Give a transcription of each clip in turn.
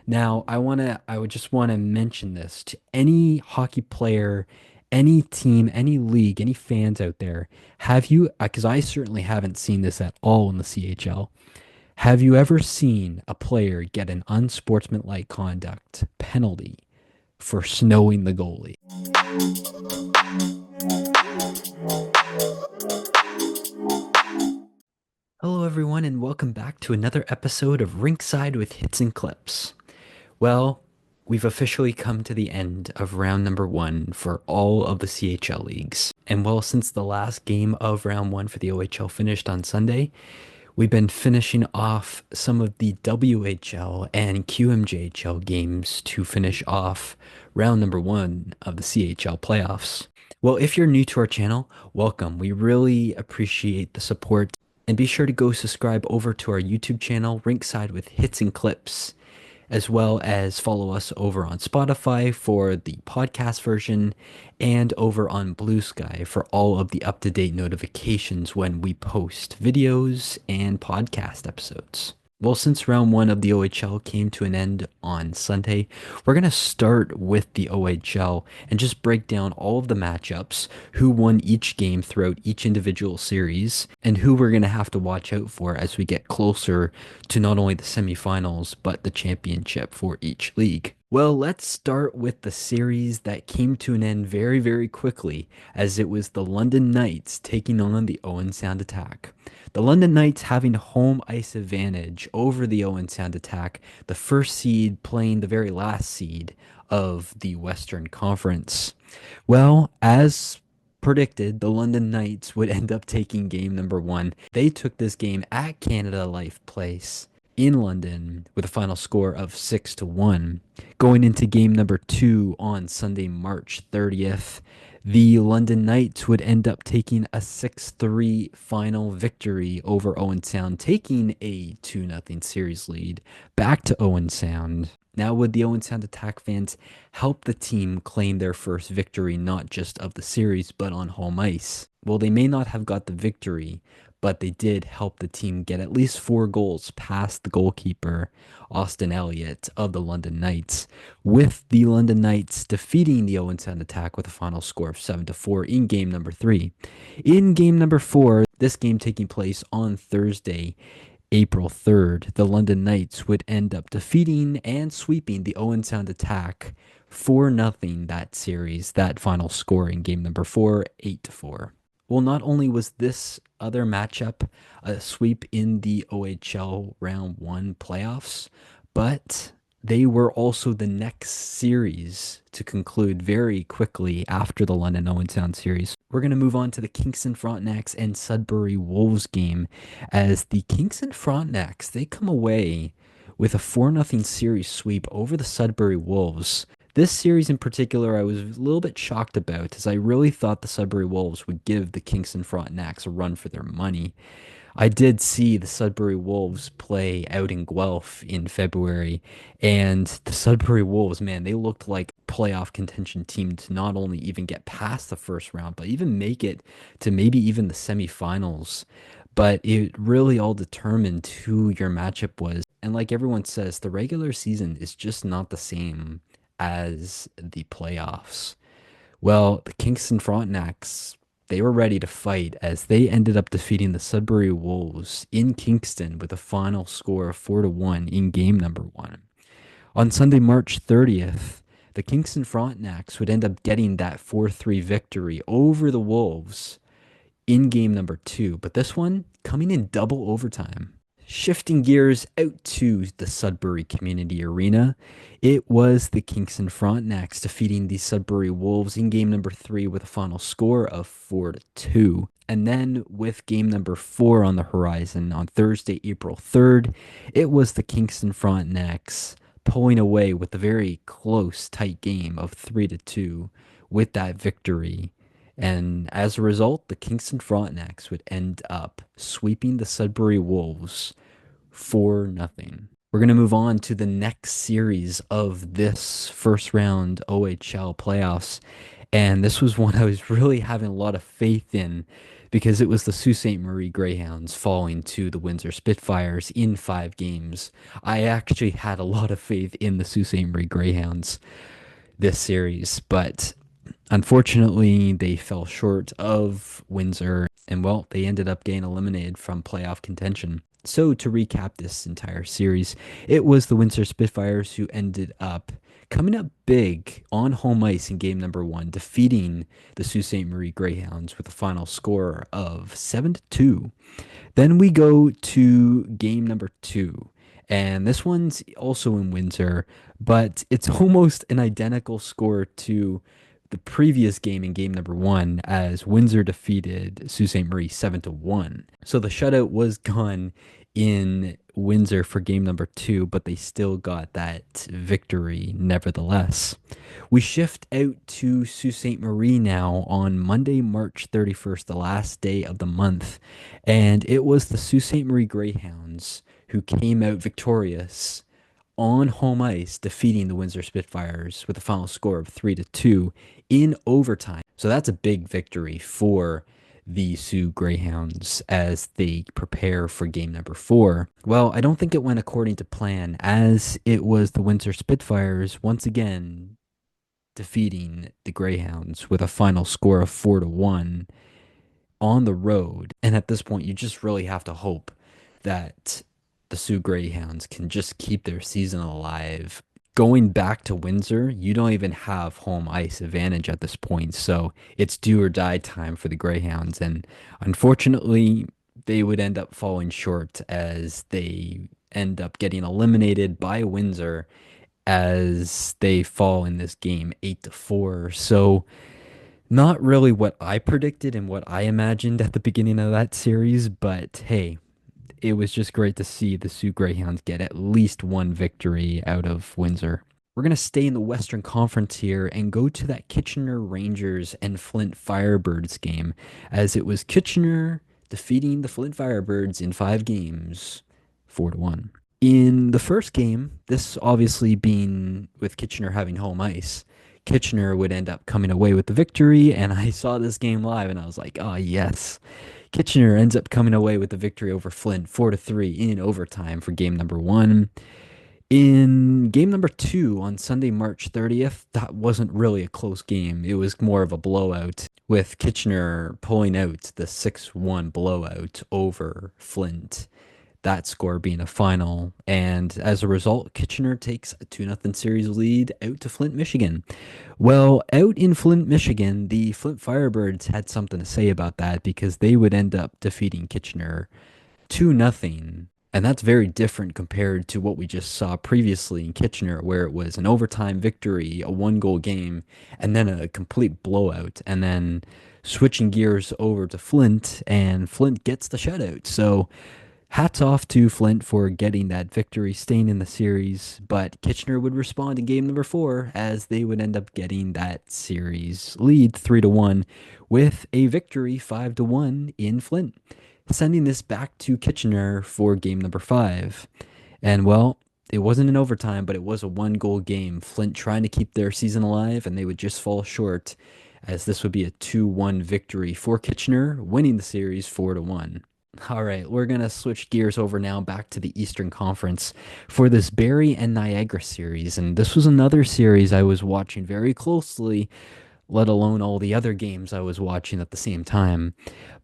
Now, I would just want to mention this to any hockey player, any team, any league, any fans out there. Have you, because I certainly haven't seen this at all in the CHL. Have you ever seen a player get an unsportsmanlike conduct penalty for snowing the goalie? Hello, everyone, and welcome back to another episode of Rink-Side with Hits and Clips. Well, we've officially come to the end of round number one for all of the CHL leagues. And well, since the last game of round one for the OHL finished on Sunday, we've been finishing off some of the WHL and QMJHL games to finish off round number one of the CHL playoffs. Well, if you're new to our channel, welcome. We really appreciate the support. And be sure to go subscribe over to our YouTube channel, Rinkside with Hits and Clips, as well as follow us over on Spotify for the podcast version and over on Bluesky for all of the up-to-date notifications when we post videos and podcast episodes. Well, since round one of the OHL came to an end on Sunday, we're going to start with the OHL and just break down all of the matchups, who won each game throughout each individual series, and who we're going to have to watch out for as we get closer to not only the semifinals, but the championship for each league. Well, let's start with the series that came to an end very, very quickly, as it was the London Knights taking on the Owen Sound Attack. The London Knights having home ice advantage over the Owen Sound Attack, the first seed playing the very last seed of the Western Conference. Well, as predicted, the London Knights would end up taking game number one. They took this game at Canada Life Place in London with a final score of 6-1. Going into game number two on Sunday, March 30th, the London Knights would end up taking a 6-3 final victory over Owen Sound, taking a 2-0 series lead back to Owen Sound. Now, would the Owen Sound Attack fans help the team claim their first victory, not just of the series, but on home ice? Well, they may not have got the victory, but they did help the team get at least 4 goals past the goalkeeper, Austin Elliott of the London Knights, with the London Knights defeating the Owen Sound Attack with a final score of 7-4 in game number three. In game number four, this game taking place on Thursday, April 3rd, the London Knights would end up defeating and sweeping the Owen Sound Attack 4-0 that series, that final score in game number four, 8-4. Well, not only was this other matchup a sweep in the OHL round one playoffs, but they were also the next series to conclude very quickly after the London Owen Sound series. We're going to move on to the Kingston Frontenacs and Sudbury Wolves game, as the Kingston Frontenacs, they come away with a 4-0 series sweep over the Sudbury Wolves. This series in particular, I was a little bit shocked about, as I really thought the Sudbury Wolves would give the Kingston Frontenacs a run for their money. I did see the Sudbury Wolves play out in Guelph in February, and the Sudbury Wolves, man, they looked like playoff contention team to not only even get past the first round, but even make it to maybe even the semifinals. But it really all determined who your matchup was. And like everyone says, the regular season is just not the same as the playoffs. Well, the Kingston Frontenacs, they were ready to fight, as they ended up defeating the Sudbury Wolves in Kingston with a final score of 4-1 in game number one. On Sunday, March 30th, the Kingston Frontenacs would end up getting that 4-3 victory over the Wolves in game number two, but this one coming in double overtime. Shifting gears out to the Sudbury Community Arena, it was the Kingston Frontenacs defeating the Sudbury Wolves in game number three with a final score of 4-2. And then with game number four on the horizon on Thursday, April 3rd, it was the Kingston Frontenacs pulling away with a very close, tight game of 3-2 with that victory. And as a result, the Kingston Frontenacs would end up sweeping the Sudbury Wolves 4-0. We're going to move on to the next series of this first round OHL playoffs. And this was one I was really having a lot of faith in, because it was the Sault Ste. Marie Greyhounds falling to the Windsor Spitfires in 5 games. I actually had a lot of faith in the Sault Ste. Marie Greyhounds this series, but unfortunately, they fell short of Windsor, and well, they ended up getting eliminated from playoff contention. So, to recap this entire series, it was the Windsor Spitfires who ended up coming up big on home ice in game number one, defeating the Sault Ste. Marie Greyhounds with a final score of 7-2. Then we go to game number two. And this one's also in Windsor, but it's almost an identical score to the previous game in game number one, as Windsor defeated Sault Ste. Marie 7-1. So the shutout was gone in Windsor for game number two, but they still got that victory nevertheless. We shift out to Sault Ste. Marie now on Monday, March 31st, the last day of the month. And it was the Sault Ste. Marie Greyhounds who came out victorious on home ice, defeating the Windsor Spitfires with a final score of 3-2 in overtime. So that's a big victory for the Sioux Greyhounds as they prepare for game number four. Well, I don't think it went according to plan, as it was the Windsor Spitfires once again defeating the Greyhounds with a final score of 4-1 on the road. And at this point, you just really have to hope that the Sioux Greyhounds can just keep their season alive. Going back to Windsor, you don't even have home ice advantage at this point. So it's do or die time for the Greyhounds. And unfortunately, they would end up falling short as they end up getting eliminated by Windsor as they fall in this game 8-4. So not really what I predicted and what I imagined at the beginning of that series, but hey, it was just great to see the Sioux Greyhounds get at least one victory out of Windsor. We're going to stay in the Western Conference here and go to that Kitchener Rangers and Flint Firebirds game, as it was Kitchener defeating the Flint Firebirds in 5 games, 4-1. In the first game, this obviously being with Kitchener having home ice, Kitchener would end up coming away with the victory, and I saw this game live and I was like, oh yes. Kitchener ends up coming away with the victory over Flint 4-3 in overtime for game number one. In game number two on Sunday, March 30th, that wasn't really a close game. It was more of a blowout, with Kitchener pulling out the 6-1 blowout over Flint. That score being a final. And as a result, Kitchener takes a 2-0 series lead out to Flint, Michigan. Well, out in Flint, Michigan, the Flint Firebirds had something to say about that, because they would end up defeating Kitchener 2-0. And that's very different compared to what we just saw previously in Kitchener, where it was an overtime victory, a 1-goal game, and then a complete blowout. And then switching gears over to Flint, and Flint gets the shutout. So hats off to Flint for getting that victory, staying in the series, but Kitchener would respond in game number four, as they would end up getting that series lead 3-1 with a victory 5-1 in Flint, sending this back to Kitchener for game number five. And well, it wasn't an overtime, but it was a 1-goal game. Flint trying to keep their season alive, and they would just fall short, as this would be a 2-1 victory for Kitchener, winning the series 4-1. All right, we're going to switch gears over now back to the Eastern Conference for this Barrie and Niagara series. And this was another series I was watching very closely, let alone all the other games I was watching at the same time.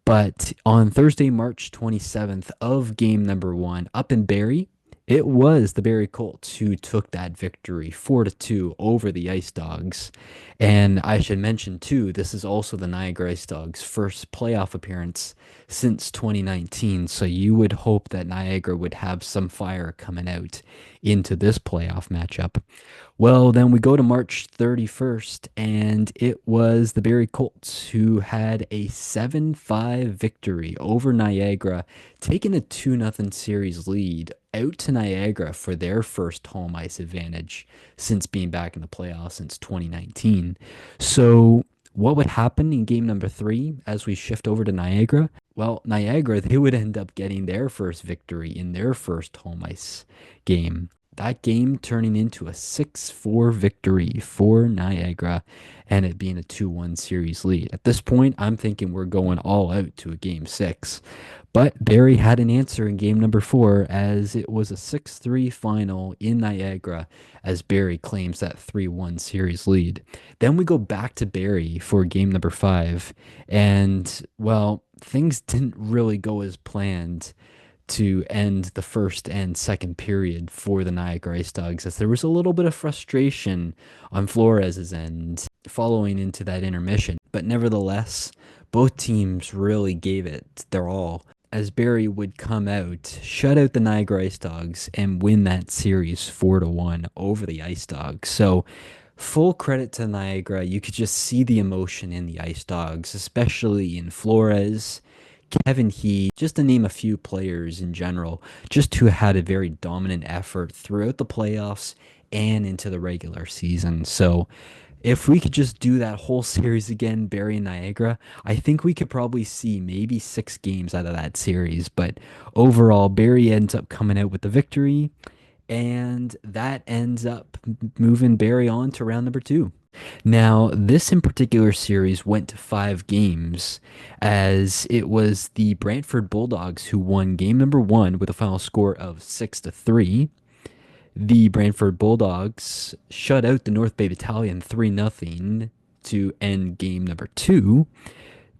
But on Thursday, March 27th of game number one, up in Barrie, it was the Barrie Colts who took that victory 4-2 over the Ice Dogs. And I should mention too, this is also the Niagara Ice Dogs' first playoff appearance since 2019. So you would hope that Niagara would have some fire coming out into this playoff matchup. Well, then we go to March 31st, and it was the Barrie Colts who had a 7-5 victory over Niagara, taking a 2-0 series lead out to Niagara for their first home ice advantage since being back in the playoffs since 2019. So what would happen in game number three as we shift over to Niagara? Well, Niagara, they would end up getting their first victory in their first home ice game. That game turning into a 6-4 victory for Niagara and it being a 2-1 series lead. At this point, I'm thinking we're going all out to a game six. But Barrie had an answer in game number four as it was a 6-3 final in Niagara as Barrie claims that 3-1 series lead. Then we go back to Barrie for game number five. And, well, things didn't really go as planned to end the first and second period for the Niagara Ice Dogs, as there was a little bit of frustration on Flores's end following into that intermission. But nevertheless, both teams really gave it their all as Barrie would come out, shut out the Niagara Ice Dogs, and win that series 4-1 over the Ice Dogs. So full credit to Niagara. You could just see the emotion in the Ice Dogs, especially in Flores, Kevin He, just to name a few players in general, just who had a very dominant effort throughout the playoffs and into the regular season. So if we could just do that whole series again, Barrie and Niagara, I think we could probably see maybe 6 games out of that series. But overall, Barrie ends up coming out with the victory, and that ends up moving Barrie on to round number two. Now, this in particular series went to 5 games, as it was the Brantford Bulldogs who won game number one with a final score of 6-3. The Brantford Bulldogs shut out the North Bay Battalion 3-0 to end game number two.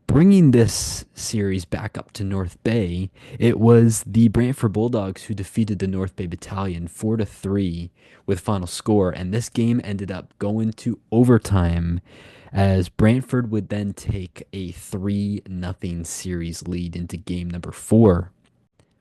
Bringing this series back up to North Bay, it was the Brantford Bulldogs who defeated the North Bay Battalion 4-3 with final score, and this game ended up going to overtime as Brantford would then take a 3-0 series lead into game number four.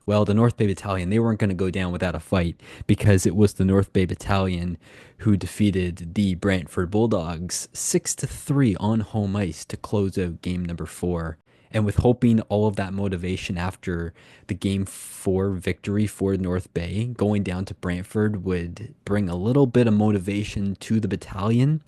Well, the North Bay Battalion, they weren't going to go down without a fight because it was the North Bay Battalion who defeated the Brantford Bulldogs 6-3 on home ice to close out game number four. And with hoping all of that motivation after the game four victory for North Bay, going down to Brantford would bring a little bit of motivation to the battalion.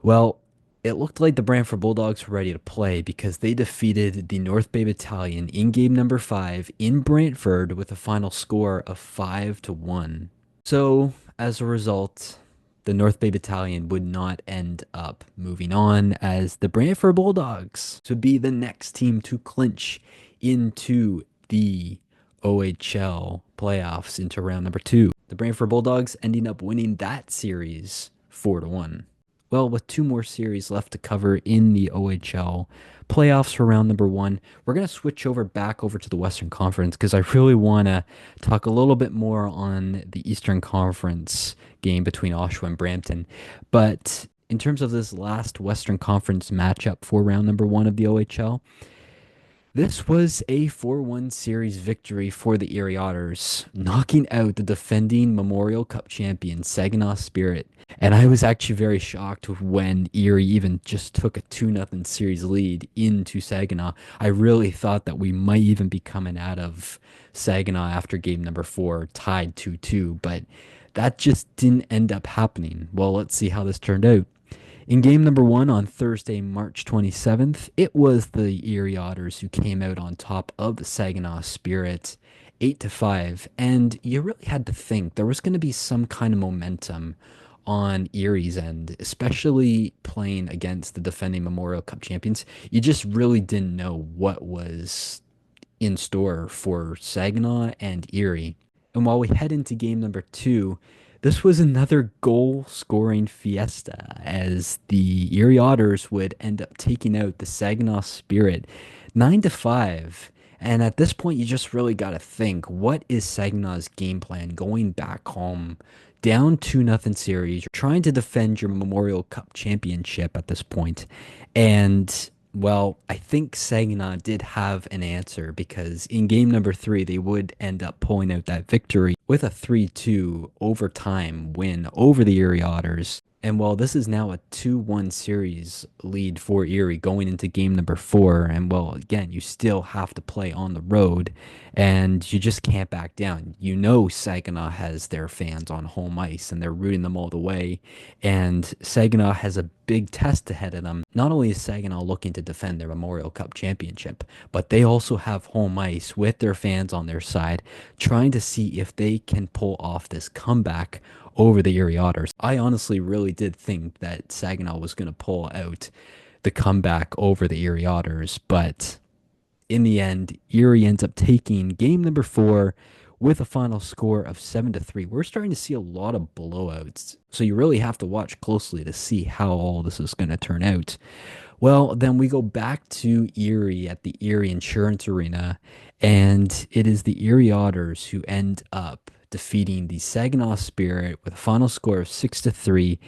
Well, it looked like the Brantford Bulldogs were ready to play because they defeated the North Bay Battalion in game number five in Brantford with a final score of 5-1. So, as a result, the North Bay Battalion would not end up moving on as the Brantford Bulldogs to be the next team to clinch into the OHL playoffs into round number two. The Brantford Bulldogs ending up winning that series 4-1. Well, with 2 more series left to cover in the OHL playoffs for round number one, we're going to switch back over to the Western Conference because I really want to talk a little bit more on the Eastern Conference game between Oshawa and Brampton. But in terms of this last Western Conference matchup for round number one of the OHL, this was a 4-1 series victory for the Erie Otters, knocking out the defending Memorial Cup champion Saginaw Spirit. And I was actually very shocked when Erie even just took a 2-0 series lead into Saginaw. I really thought that we might even be coming out of Saginaw after game number four, tied 2-2, but that just didn't end up happening. Well, let's see how this turned out. In game number one on Thursday, March 27th, it was the Erie Otters who came out on top of the Saginaw Spirit 8-5. And you really had to think there was going to be some kind of momentum on Erie's end, especially playing against the defending Memorial Cup champions. You just really didn't know what was in store for Saginaw and Erie. And while we head into game number two, this was another goal scoring fiesta as the Erie Otters would end up taking out the Saginaw Spirit 9-5. And at this point, you just really got to think, what is Saginaw's game plan going back home? Down 2-0 series, you're trying to defend your Memorial Cup championship at this point. And well, I think Saginaw did have an answer because in game number three, they would end up pulling out that victory with a 3-2 overtime win over the Erie Otters. And while this is now a 2-1 series lead for Erie going into game number four, and well, again, you still have to play on the road and you just can't back down. You know, Saginaw has their fans on home ice and they're rooting them all the way. And Saginaw has a big test ahead of them. Not only is Saginaw looking to defend their Memorial Cup championship, but they also have home ice with their fans on their side, trying to see if they can pull off this comeback over the Erie Otters. I honestly really did think that Saginaw was going to pull out the comeback over the Erie Otters, but in the end, Erie ends up taking game number four with a final score of 7-3. We're starting to see a lot of blowouts, so you really have to watch closely to see how all this is going to turn out. Well, then we go back to Erie at the Erie Insurance Arena, and it is the Erie Otters who end up defeating the Saginaw Spirit with a final score of 6-3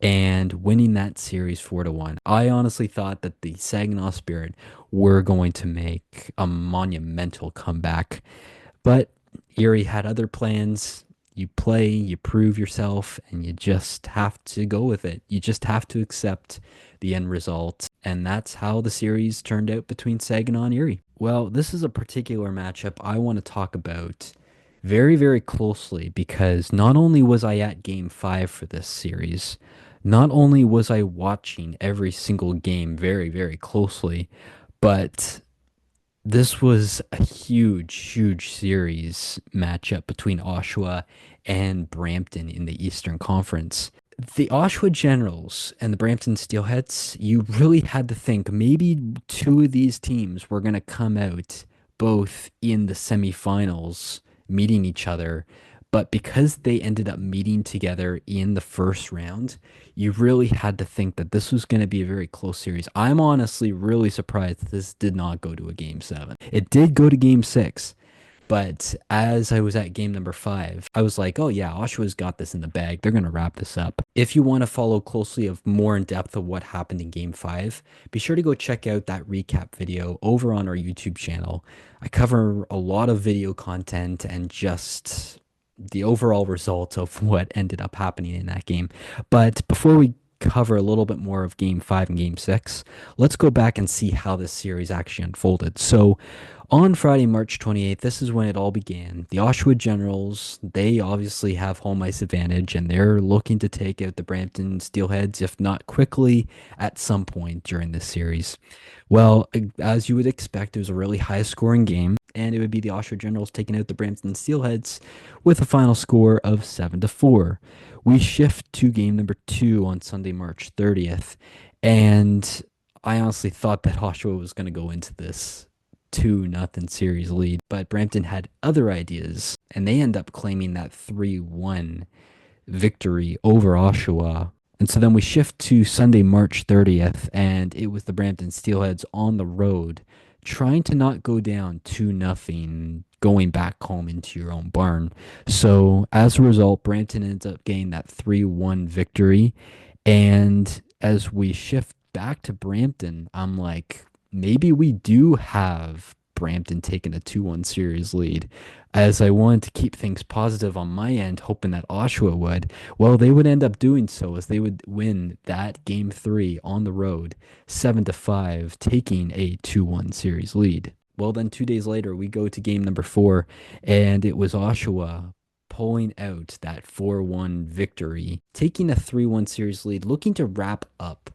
and winning that series 4-1. I honestly thought that the Saginaw Spirit were going to make a monumental comeback, but Erie had other plans. You play, you prove yourself, and you just have to go with it. You just have to accept the end result. And that's how the series turned out between Saginaw and Erie. Well, this is a particular matchup I want to talk about very, very closely because not only was I at game five for this series, not only was I watching every single game very, very closely, but this was a huge, huge series matchup between Oshawa and Brampton in the Eastern Conference. The Oshawa Generals and the Brampton Steelheads, you really had to think maybe two of these teams were going to come out both in the semifinals meeting each other. But because they ended up meeting together in the first round, you really had to think that this was going to be a very close series. I'm honestly really surprised that this did not go to a game seven. It did go to game six, but as I was at game number five, I was like, oh yeah, Oshawa's got this in the bag. They're going to wrap this up. If you want to follow closely of more in depth of what happened in game five, be sure to go check out that recap video over on our YouTube channel. I cover a lot of video content and just the overall result of what ended up happening in that game. But before we cover a little bit more of game five and game six, let's go back and see how this series actually unfolded. So on Friday, March 28th, this is when it all began. The Oshawa Generals, they obviously have home ice advantage and they're looking to take out the Brampton Steelheads, if not quickly, at some point during this series. Well, as you would expect, it was a really high scoring game, and it would be the Oshawa Generals taking out the Brampton Steelheads with a final score of 7-4. We shift to game number two on Sunday, March 30th, and I honestly thought that Oshawa was going to go into this 2-0 series lead, but Brampton had other ideas, and they end up claiming that 3-1 victory over Oshawa. And so then we shift to Sunday, March 30th, and it was the Brampton Steelheads on the road trying to not go down 2-0, going back home into your own barn. So as a result, Brampton ends up getting that 3-1 victory. And as we shift back to Brampton, I'm like, maybe we do have Brampton taking a 2-1 series lead. As I wanted to keep things positive on my end, hoping that Oshawa would, well, they would end up doing so as they would win that game three on the road, 7-5, taking a 2-1 series lead. Well, then 2 days later, we go to game number four, and it was Oshawa pulling out that 4-1 victory, taking a 3-1 series lead, looking to wrap up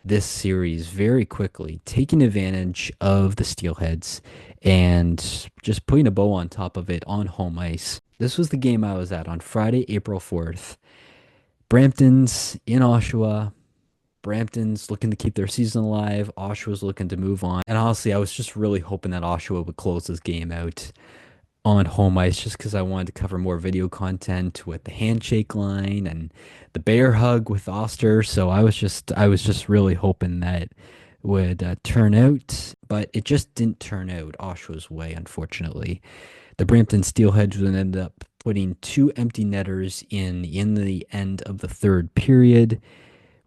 this series very quickly, taking advantage of the Steelheads and just putting a bow on top of it on home ice. This was the game I was at on Friday, April 4th. Brampton's in Oshawa. Brampton's looking to keep their season alive. Oshawa's looking to move on. And honestly, I was just really hoping that Oshawa would close this game out on home ice just because I wanted to cover more video content with the handshake line and the bear hug with Oster. So I was just really hoping that would turn out, but it just didn't turn out Oshawa's way, unfortunately. The Brampton Steelheads would end up putting two empty netters in the end of the third period,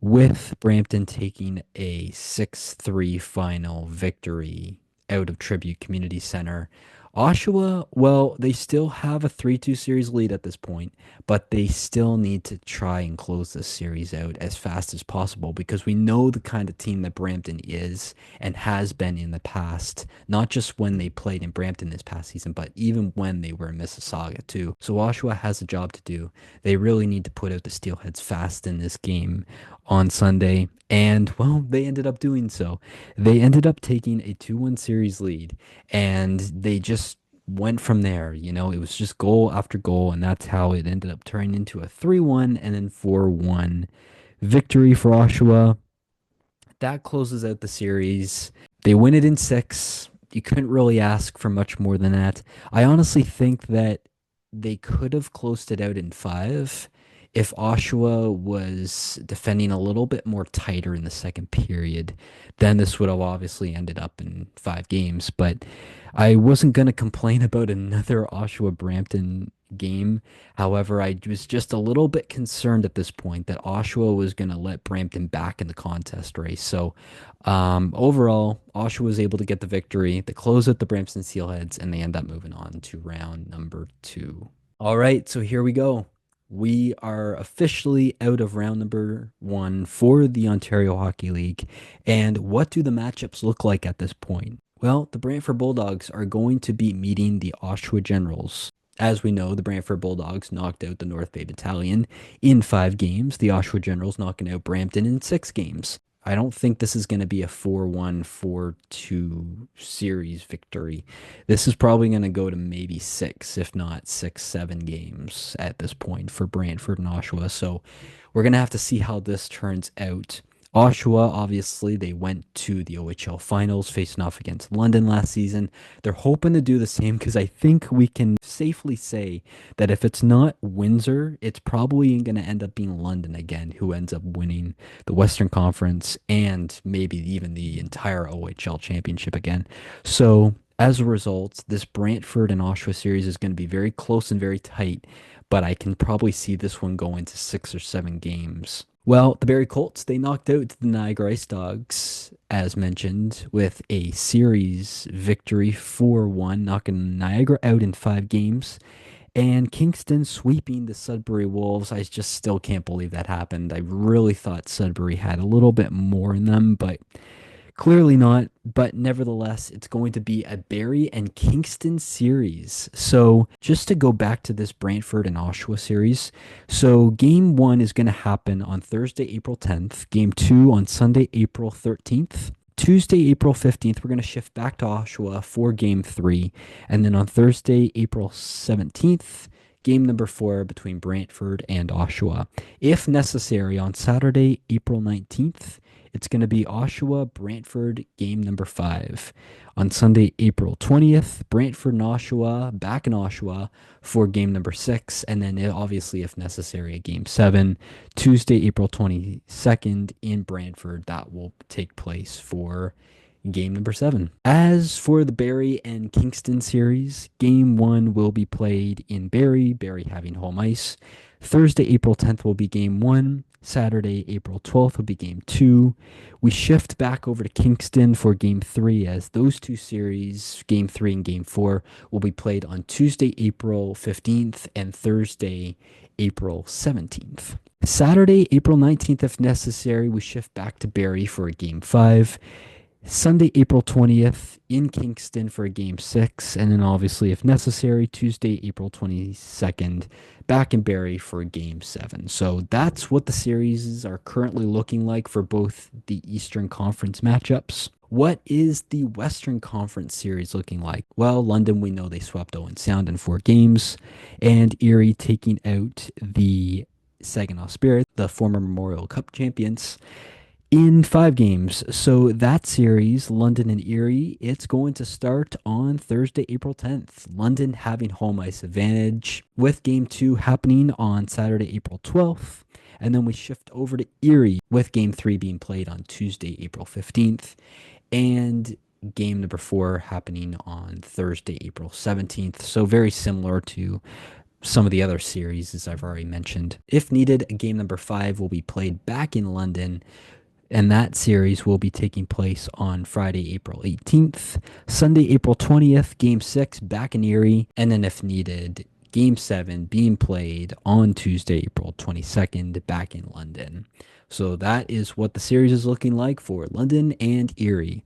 with Brampton taking a 6-3 final victory out of Tribute Community Center. Oshawa, well, they still have a 3-2 series lead at this point, but they still need to try and close this series out as fast as possible because we know the kind of team that Brampton is and has been in the past, not just when they played in Brampton this past season, but even when they were in Mississauga too. So Oshawa has a job to do. They really need to put out the Steelheads fast in this game on Sunday, and well, they ended up doing so. They ended up taking a 2-1 series lead and they just went from there. It was just goal after goal, and that's how it ended up turning into a 3-1 and then 4-1 victory for Oshawa. That closes out the series. They win it in six. You couldn't really ask for much more than that. I honestly think that they could have closed it out in five if Oshawa was defending a little bit more tighter in the second period. Then this would have obviously ended up in 5 games. But I wasn't going to complain about another Oshawa Brampton game. However, I was just a little bit concerned at this point that Oshawa was going to let Brampton back in the contest race. So overall, Oshawa was able to get the victory. They close out the Brampton Steelheads, and they end up moving on to round number two. All right, so here we go. We are officially out of round number one for the Ontario Hockey League. And what do the matchups look like at this point? Well, the Brantford Bulldogs are going to be meeting the Oshawa Generals. As we know, the Brantford Bulldogs knocked out the North Bay Battalion in 5 games. The Oshawa Generals knocking out Brampton in 6 games. I don't think this is going to be a 4-1, 4-2 series victory. This is probably going to go to maybe 6, if not 6, 7 games at this point for Brantford and Oshawa. So we're going to have to see how this turns out. Oshawa, obviously, they went to the OHL finals facing off against London last season. They're hoping to do the same because I think we can safely say that if it's not Windsor, it's probably going to end up being London again, who ends up winning the Western Conference and maybe even the entire OHL championship again. So as a result, this Brantford and Oshawa series is going to be very close and very tight, but I can probably see this one going to 6 or 7 games. Well, the Barrie Colts, they knocked out the Niagara Ice Dogs, as mentioned, with a series victory 4-1, knocking Niagara out in 5 games. And Kingston sweeping the Sudbury Wolves. I just still can't believe that happened. I really thought Sudbury had a little bit more in them, but clearly not, but nevertheless, it's going to be a Barrie and Kingston series. So just to go back to this Brantford and Oshawa series, so game one is going to happen on Thursday, April 10th, game two on Sunday, April 13th. Tuesday, April 15th, we're going to shift back to Oshawa for game three. And then on Thursday, April 17th, game number four between Brantford and Oshawa. If necessary, on Saturday, April 19th, it's going to be Oshawa Brantford game number 5. On Sunday, April 20th, Brantford and Oshawa back in Oshawa for game number 6. And then obviously, if necessary, a game 7. Tuesday, April 22nd in Brantford. That will take place for game number 7. As for the Barrie and Kingston series, game 1 will be played in Barrie, Barrie having home ice. Thursday, April 10th will be game 1. Saturday, April 12th will be game 2. We shift back over to Kingston for game 3 as those two series, game 3 and game 4, will be played on Tuesday, April 15th and Thursday, April 17th. Saturday, April 19th, if necessary, we shift back to Barrie for a game 5. Sunday, April 20th in Kingston for a game 6. And then obviously, if necessary, Tuesday, April 22nd, back in Barrie for a game 7. So that's what the series are currently looking like for both the Eastern Conference matchups. What is the Western Conference series looking like? Well, London, we know they swept Owen Sound in 4 games, and Erie taking out the Saginaw Spirit, the former Memorial Cup champions, in 5 games. So that series, London and Erie, it's going to start on Thursday, April 10th. London having home ice advantage with game 2 happening on Saturday, April 12th. And then we shift over to Erie with game 3 being played on Tuesday, April 15th. And game number 4 happening on Thursday, April 17th. So very similar to some of the other series, as I've already mentioned. If needed, game number 5 will be played back in London And that series will be taking place on Friday, April 18th, Sunday, April 20th, Game 6 back in Erie, and then if needed, Game 7 being played on Tuesday, April 22nd, back in London. So that is what the series is looking like for London and Erie.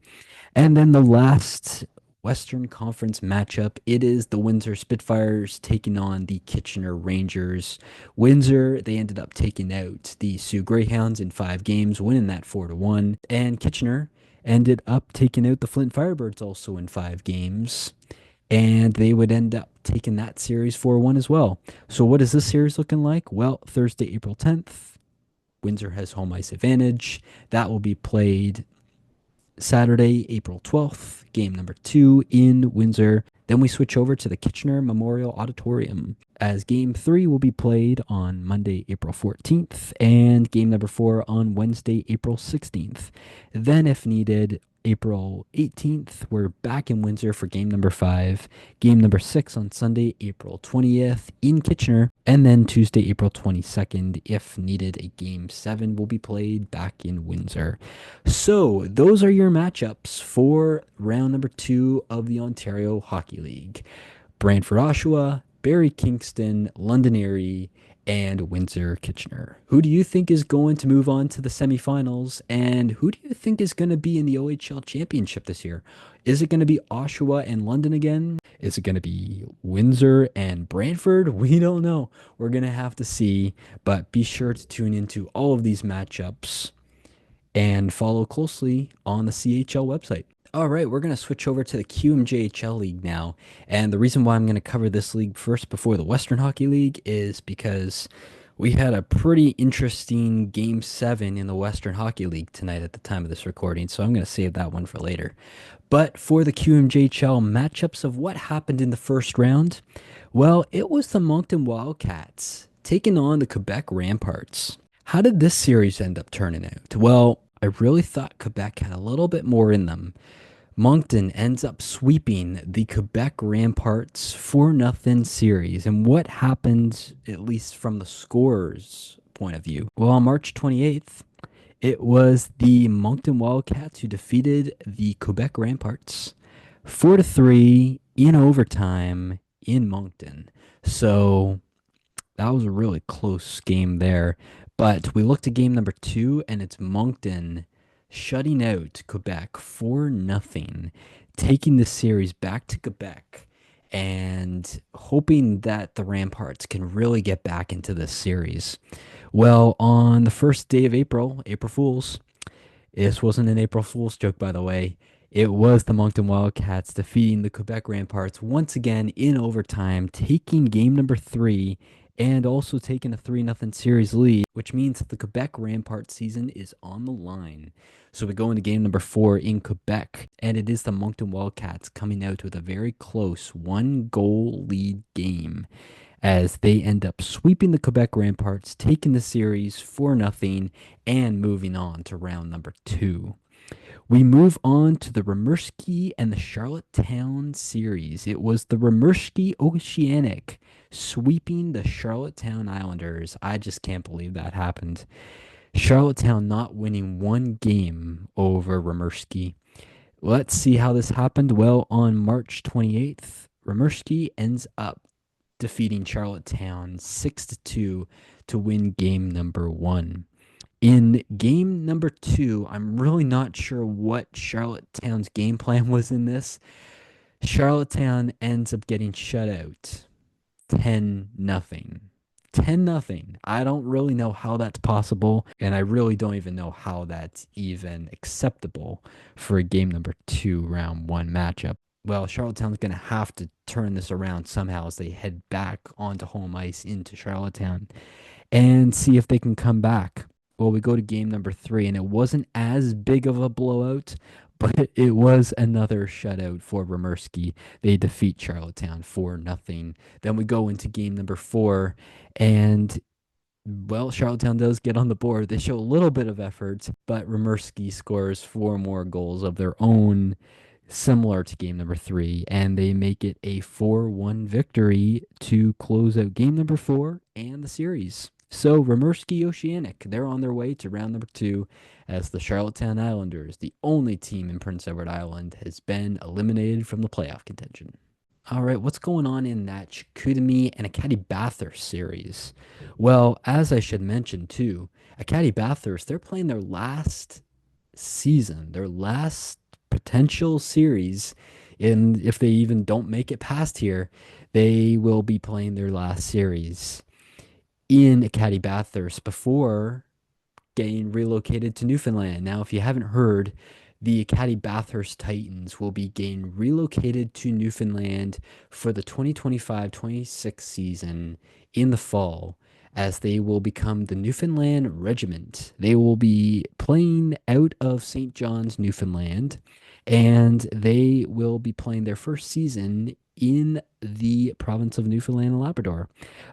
And then the last Western Conference matchup, it is the Windsor Spitfires taking on the Kitchener Rangers. Windsor, they ended up taking out the Sioux Greyhounds in 5 games, winning that 4-1. And Kitchener ended up taking out the Flint Firebirds also in 5 games. And they would end up taking that series 4-1 as well. So what is this series looking like? Well, Thursday, April 10th, Windsor has home ice advantage. That will be played Saturday, April 12th, game number 2 in Windsor. Then we switch over to the Kitchener Memorial Auditorium as game 3 will be played on Monday, April 14th, and game number 4 on Wednesday, April 16th. Then, if needed, April 18th, we're back in Windsor for game number 5, game number 6 on Sunday, April 20th in Kitchener, and then Tuesday, April 22nd, if needed, a game 7 will be played back in Windsor. So, those are your matchups for round number 2 of the Ontario Hockey League. Brantford Oshawa, Barrie Kingston, Londonderry, and Windsor Kitchener. Who do you think is going to move on to the semifinals? And who do you think is going to be in the OHL championship this year? Is it going to be Oshawa and London again? Is it going to be Windsor and Brantford? We don't know. We're going to have to see. But be sure to tune into all of these matchups and follow closely on the CHL website. All right, we're going to switch over to the QMJHL League now. And the reason why I'm going to cover this league first before the Western Hockey League is because we had a pretty interesting Game 7 in the Western Hockey League tonight at the time of this recording, so I'm going to save that one for later. But for the QMJHL matchups of what happened in the first round, well, it was the Moncton Wildcats taking on the Quebec Ramparts. How did this series end up turning out? Well, I really thought Quebec had a little bit more in them. Moncton ends up sweeping the Quebec Ramparts 4-0 series. And what happened, at least from the scorers' point of view? Well, on March 28th, it was the Moncton Wildcats who defeated the Quebec Ramparts 4-3 in overtime in Moncton. So that was a really close game there. But we looked at game number 2, and it's Moncton shutting out Quebec 4-0, taking the series back to Quebec and hoping that the Ramparts can really get back into this series. Well, on the first day of April, April Fools, this wasn't an April Fool's joke, by the way. It was the Moncton Wildcats defeating the Quebec Ramparts once again in overtime, taking game number 3 and also taking a 3-0 series lead, which means that the Quebec Rampart season is on the line. So we go into game number 4 in Quebec, and it is the Moncton Wildcats coming out with a very close 1-goal lead game as they end up sweeping the Quebec Ramparts, taking the series 4-0, and moving on to round number 2. We move on to the Rimouski and the Charlottetown series. It was the Rimouski Oceanic sweeping the Charlottetown Islanders. I just can't believe that happened. Charlottetown not winning one game over Rimouski. Let's see how this happened. Well, on March 28th, Rimouski ends up defeating Charlottetown 6-2 to win game number 1. In game number 2, I'm really not sure what Charlottetown's game plan was in this. Charlottetown ends up getting shut out 10-0. 10-0. I don't really know how that's possible, and I really don't even know how that's even acceptable for a game number 2 round 1 matchup. Well, Charlottetown's going to have to turn this around somehow as they head back onto home ice into Charlottetown and see if they can come back. Well, we go to game number 3, and it wasn't as big of a blowout, but it was another shutout for Rimouski. They defeat Charlottetown 4-0. Then we go into game number 4, and well, Charlottetown does get on the board. They show a little bit of effort, but Rimouski scores 4 more goals of their own, similar to game number 3, and they make it a 4-1 victory to close out game number 4 and the series. So Rimouski Oceanic, they're on their way to round number two as the Charlottetown Islanders, the only team in Prince Edward Island, has been eliminated from the playoff contention. All right, what's going on in that Chicoutimi and Acadie Bathurst series? Well, as I should mention too, Acadie Bathurst, they're playing their last season, their last potential series. And if they even don't make it past here, they will be playing their last series in Acadie Bathurst before getting relocated to Newfoundland. Now, if you haven't heard, the Acadie Bathurst Titans will be getting relocated to Newfoundland for the 2025-26 season in the fall, as they will become the Newfoundland Regiment. They will be playing out of St. John's, Newfoundland, and they will be playing their first season in the province of Newfoundland and Labrador.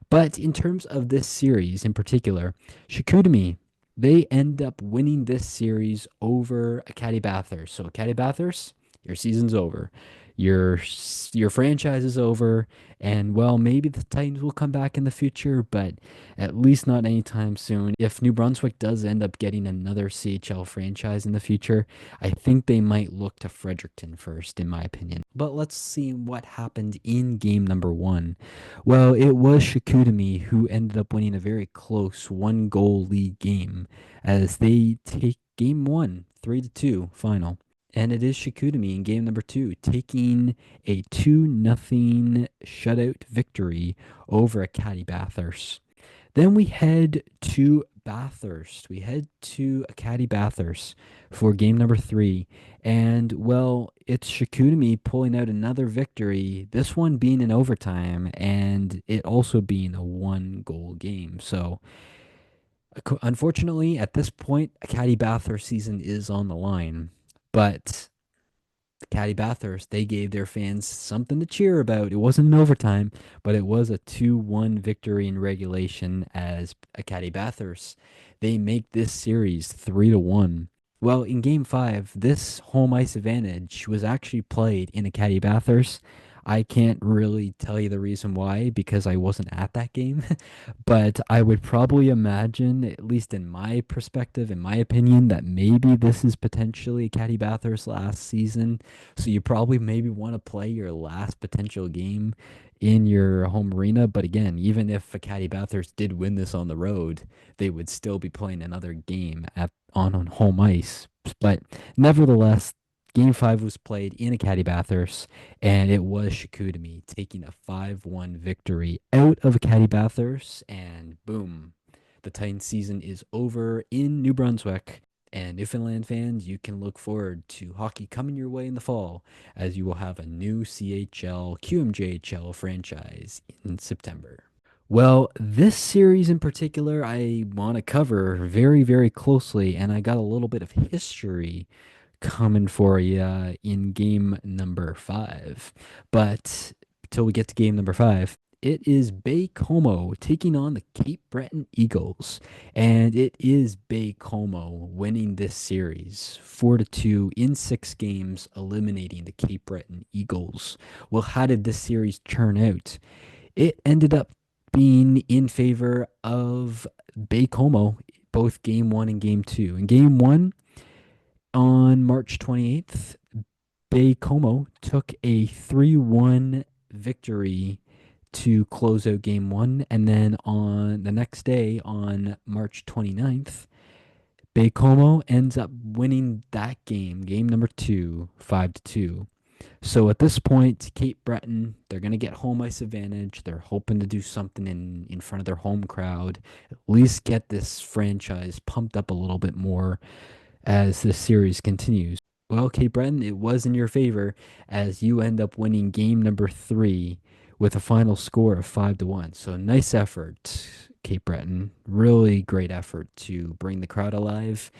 But in terms of this series in particular, Chicoutimi, they end up winning this series over Acadie Bathurst. So Acadie Bathurst, your season's over. Your franchise is over, and well, maybe the Titans will come back in the future, but at least not anytime soon. If New Brunswick does end up getting another CHL franchise in the future, I think they might look to Fredericton first, in my opinion. But let's see what happened in game number one. Well, it was Chicoutimi who ended up winning a very close one goal lead game as they take game one, 3-2 final. And it is Chicoutimi in game number two, taking a 2-0 shutout victory over Acadie Bathurst. Then we head to Bathurst. We head to Acadie Bathurst for game number three. And, well, it's Chicoutimi pulling out another victory, this one being in overtime, and it also being a one goal game. So, unfortunately, at this point, Acadie Bathurst season is on the line. But Caddy Bathurst, they gave their fans something to cheer about. It wasn't an overtime, but it was a 2-1 victory in regulation as a Caddy Bathurst. They make this series 3-1. Well, in game five, this home ice advantage was actually played in a Caddy Bathurst. I can't really tell you the reason why because I wasn't at that game, but I would probably imagine, at least in my perspective, in my opinion, that maybe this is potentially Caddy Bathurst's last season. So you probably maybe want to play your last potential game in your home arena. But again, even if Caddy Bathurst did win this on the road, they would still be playing another game on home ice. But nevertheless, Game 5 was played in Acadie Bathurst, and it was Chicoutimi taking a 5-1 victory out of Acadie Bathurst, and boom, the Titans season is over in New Brunswick. And Newfoundland fans, you can look forward to hockey coming your way in the fall, as you will have a new CHL QMJHL franchise in September. Well, this series in particular, I want to cover very, very closely, and I got a little bit of history coming for you in game number five. But till we get to game number five, it is Bay Como taking on the Cape Breton Eagles. And it is Bay Como winning this series 4-2 in 6 games, eliminating the Cape Breton Eagles. Well, how did this series turn out? It ended up being in favor of Bay Como, both game one and game two. In game one, on March 28th, Bay Como took a 3-1 victory to close out game one. And then on the next day, on March 29th, Bay Como ends up winning that game, game number two, 5-2. So at this point, Cape Breton, they're going to get home ice advantage. They're hoping to do something in front of their home crowd, at least get this franchise pumped up a little bit more as this series continues. Well, Cape Breton, it was in your favor as you end up winning game number three with a final score of 5-1. So nice effort, Cape Breton. Really great effort to bring the crowd alive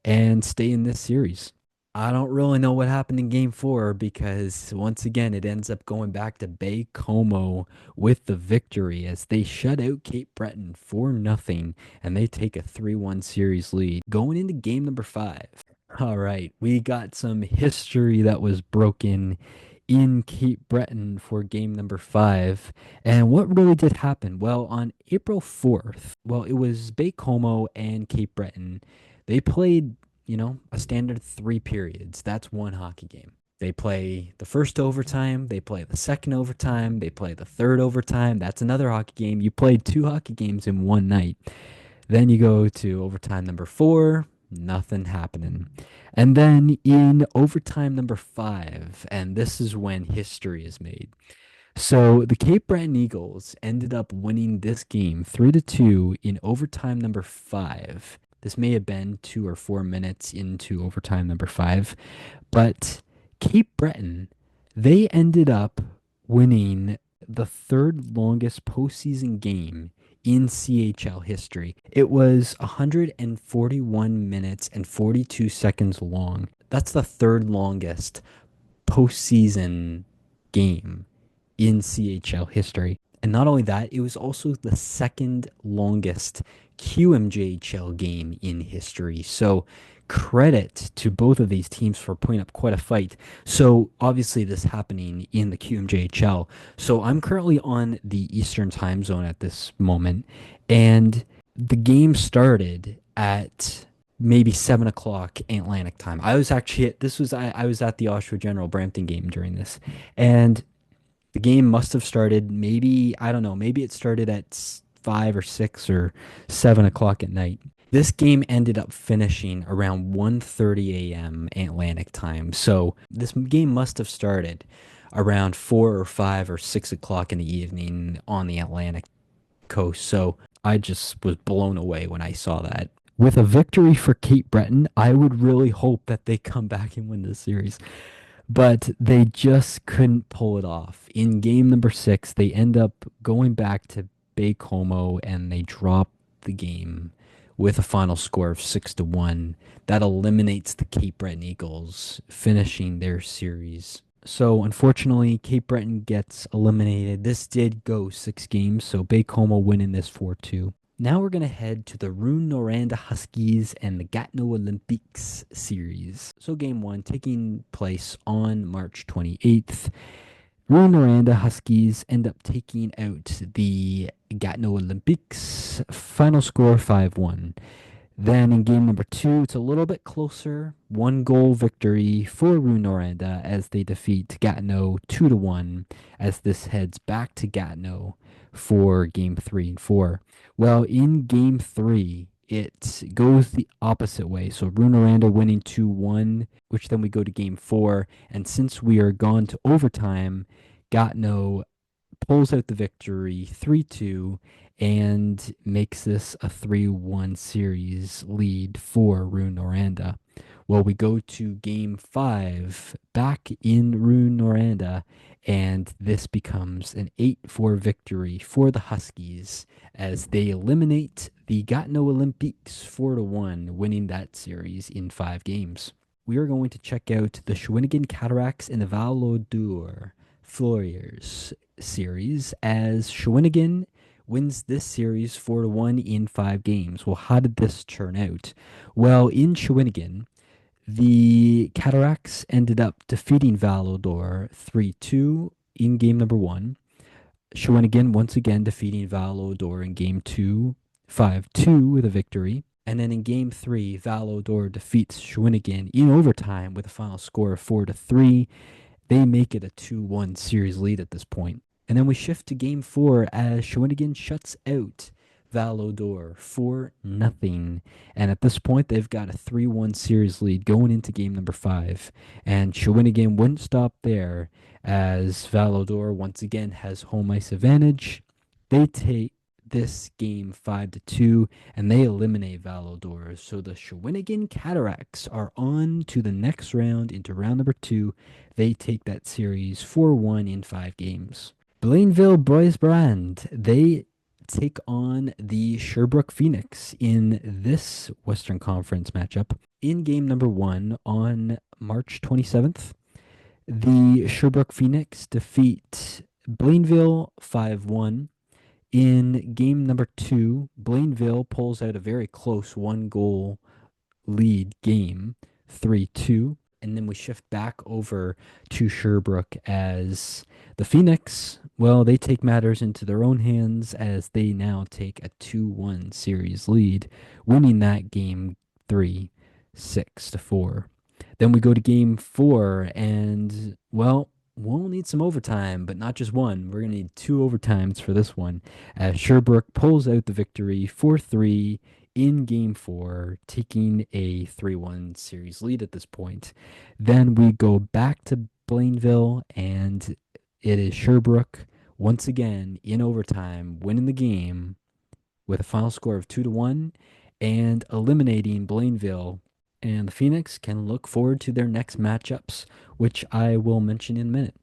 and stay in this series. I don't really know what happened in game four because once again it ends up going back to Bay Como with the victory as they shut out Cape Breton for nothing and they take a 3-1 series lead. Going into game number five. All right, we got some history that was broken in Cape Breton for game number 5. And what really did happen? Well, on April 4th, well, it was Baie-Comeau and Cape Breton. They played, a standard 3 periods. That's one hockey game. They play the first overtime, they play the second overtime, they play the third overtime. That's another hockey game. You played 2 hockey games in one night. Then you go to overtime number 4, nothing happening. And then in overtime number 5, and this is when history is made. So the Cape Breton Eagles ended up winning this game 3-2 in overtime number 5. This may have been 2 or 4 minutes into overtime number 5, but Cape Breton, they ended up winning the third longest postseason game in CHL history. It was 141 minutes and 42 seconds long. That's the third longest postseason game in CHL history. And not only that, it was also the second longest QMJHL game in history. So credit to both of these teams for putting up quite a fight. So obviously this happening in the QMJHL. So I'm currently on the Eastern time zone at this moment, and the game started at maybe 7 o'clock Atlantic time. I was actually I was at the Oshawa General Brampton game during this, and the game must have started maybe, I don't know, maybe it started at 5 or 6 or 7 o'clock at night. This game ended up finishing around 1:30 a.m. Atlantic time. So this game must have started around 4 or 5 or 6 o'clock in the evening on the Atlantic coast. So I just was blown away when I saw that. With a victory for Cape Breton, I would really hope that they come back and win this series, but they just couldn't pull it off. In game number 6, they end up going back to Baie-Comeau and they drop the game with a final score of 6-1. That eliminates the Cape Breton Eagles, finishing their series. So unfortunately, Cape Breton gets eliminated. This did go 6 games, so Baie-Comeau winning this 4-2. Now we're going to head to the Rouyn-Noranda Huskies and the Gatineau Olympiques series. So game 1 taking place on March 28th. Rouyn-Noranda Huskies end up taking out the Gatineau Olympiques. Final score 5-1. Then in game number 2, it's a little bit closer. 1 goal victory for Rouyn-Noranda as they defeat Gatineau 2-1 as this heads back to Gatineau for game 3 and 4. Well, in game 3, it goes the opposite way. So Rouyn-Noranda winning 2-1, which then we go to game 4. And since we are gone to overtime, Gatineau pulls out the victory 3-2 and makes this a 3-1 series lead for Rouyn-Noranda. Well, we go to game 5 back in Rouyn-Noranda, and this becomes an 8-4 victory for the Huskies as they eliminate the Gatineau Olympiques 4-1, winning that series in 5 games. We are going to check out the Shawinigan Cataracts and the Val-d'Or Flauriers series as Shawinigan wins this series 4-1 in 5 games. Well, how did this turn out? Well, in Shawinigan, the Cataracts ended up defeating Val-d'Or 3-2 in game number 1. Shawinigan once again defeating Val-d'Or in game 2, 5-2 with a victory. And then in game 3, Val-d'Or defeats Shawinigan in overtime with a final score of 4-3. They make it a 2-1 series lead at this point. And then we shift to game 4 as Shawinigan shuts out Val-d'Or 4-0. And at this point, they've got a 3-1 series lead going into game number 5. And Shawinigan wouldn't stop there as Val-d'Or once again has home ice advantage. They take this game 5-2 and they eliminate Val-d'Or. So the Shawinigan Cataracts are on to the next round into round number 2. They take that series 4-1 in 5 games. Blainville Boys Brand, they take on the Sherbrooke Phoenix in this Western Conference matchup. In game number 1 on March 27th, the Sherbrooke Phoenix defeat Blainville 5-1. In game number 2, Blainville pulls out a very close 1-goal lead game, 3-2. And then we shift back over to Sherbrooke as the Phoenix, well, they take matters into their own hands as they now take a 2-1 series lead, winning that game 3, 6-4. Then we go to game 4, and, well, we'll need some overtime, but not just one. We're going to need two overtimes for this one as Sherbrooke pulls out the victory 4-3 in game 4, taking a 3-1 series lead at this point. Then we go back to Blainville, and it is Sherbrooke once again in overtime, winning the game with a final score of 2-1 and eliminating Blainville. And the Phoenix can look forward to their next matchups, which I will mention in a minute.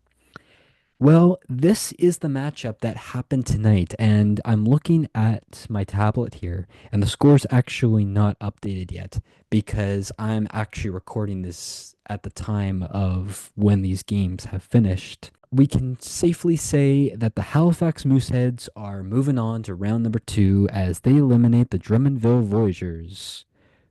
Well, this is the matchup that happened tonight, and I'm looking at my tablet here, and the score's actually not updated yet because I'm actually recording this at the time of when these games have finished. We can safely say that the Halifax Mooseheads are moving on to round number 2 as they eliminate the Drummondville Voyageurs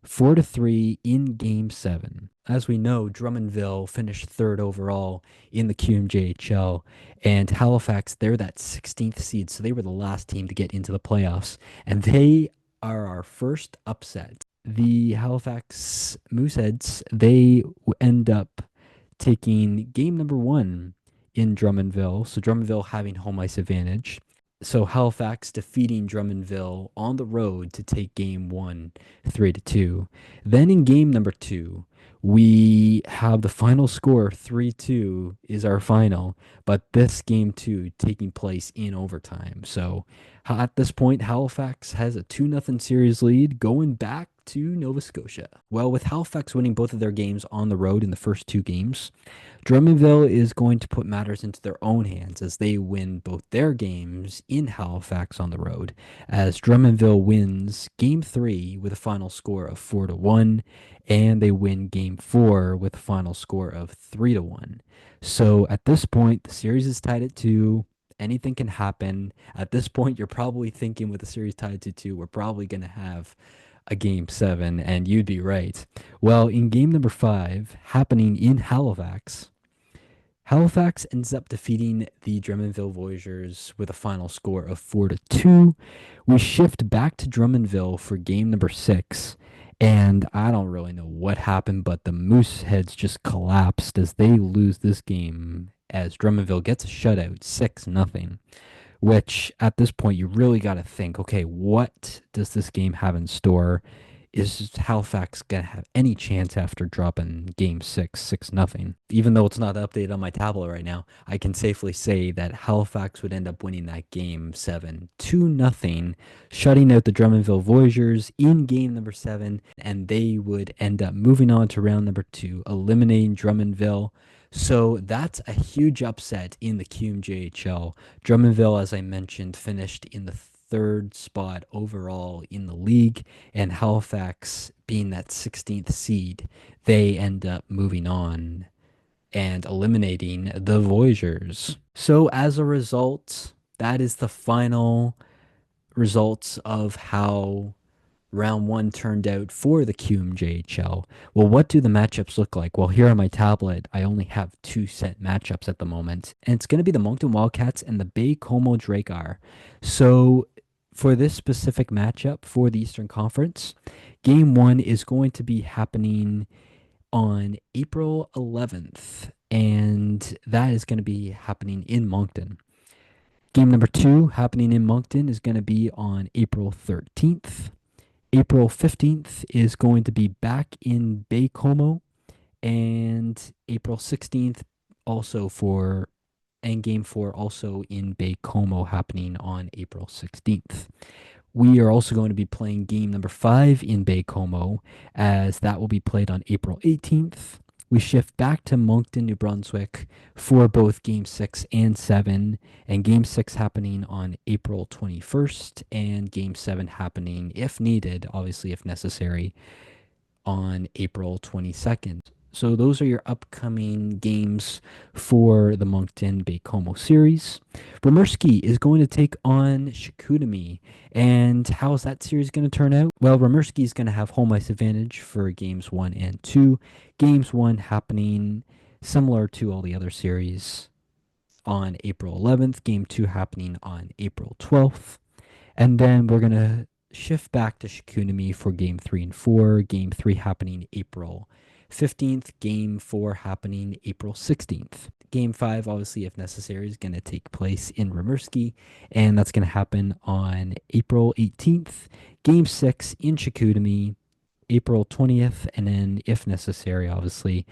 4-3 in game 7. As we know, Drummondville finished third overall in the QMJHL, and Halifax, they're that 16th seed, so they were the last team to get into the playoffs, and they are our first upset. The Halifax Mooseheads, they end up taking game number 1 in Drummondville, so Drummondville having home ice advantage. So Halifax defeating Drummondville on the road to take game 1, 3-2. Then in game number 2, we have the final score 3-2 is our final, but this game 2 taking place in overtime. So at this point, Halifax has a 2-0 series lead going back to Nova Scotia. Well, with Halifax winning both of their games on the road in the first 2 games, Drummondville is going to put matters into their own hands as they win both their games in Halifax on the road, as Drummondville wins game 3 with a final score of 4-1, and they win game 4 with a final score of 3-1. So at this point, the series is tied at 2. Anything can happen. At this point, you're probably thinking with the series tied to 2, we're probably going to have a game 7, and you'd be right. Well, in game number 5, happening in Halifax, Halifax ends up defeating the Drummondville Voyageurs with a final score of 4-2. We shift back to Drummondville for game number 6, and I don't really know what happened, but the Mooseheads just collapsed as they lose this game as Drummondville gets a shutout 6-0, which at this point you really got to think, okay, what does this game have in store? Is Halifax going to have any chance after dropping game 6, 6-0? Even though it's not updated on my tablet right now, I can safely say that Halifax would end up winning that game 7, 2-0, shutting out the Drummondville Voyageurs in game number 7, and they would end up moving on to round number 2, eliminating Drummondville. So that's a huge upset in the QMJHL. Drummondville, as I mentioned, finished in the third spot overall in the league, and Halifax being that 16th seed, they end up moving on and eliminating the Voyageurs. So as a result, that is the final results of how round 1 turned out for the QMJHL. Well, what do the matchups look like? Well, here on my tablet, I only have 2 set matchups at the moment, and it's going to be the Moncton Wildcats and the Bay Como Drakkar. So for this specific matchup for the Eastern Conference, game 1 is going to be happening on April 11th, and that is going to be happening in Moncton. Game number 2 happening in Moncton is going to be on April 13th. April 15th is going to be back in Bay Como, and April 16th also for, and game 4 also in Bay Como happening on April 16th. We are also going to be playing game number 5 in Bay Como, as that will be played on April 18th. We shift back to Moncton, New Brunswick for both game 6 and 7, and game 6 happening on April 21st, and game 7 happening, if needed, obviously if necessary, on April 22nd. So those are your upcoming games for the Moncton Baie-Comeau series. Rimouski is going to take on Chicoutimi. And how is that series going to turn out? Well, Rimouski is going to have home ice advantage for games one and two. Games one happening similar to all the other series on April 11th, game two happening on April 12th. And then we're going to shift back to Chicoutimi for game three and four. Game three happening April 15th. Game four happening April 16th. Game five, obviously, if necessary, is going to take place in Rimouski, and that's going to happen on April 18th. Game six in Chicoutimi, April 20th, and then, if necessary, obviously,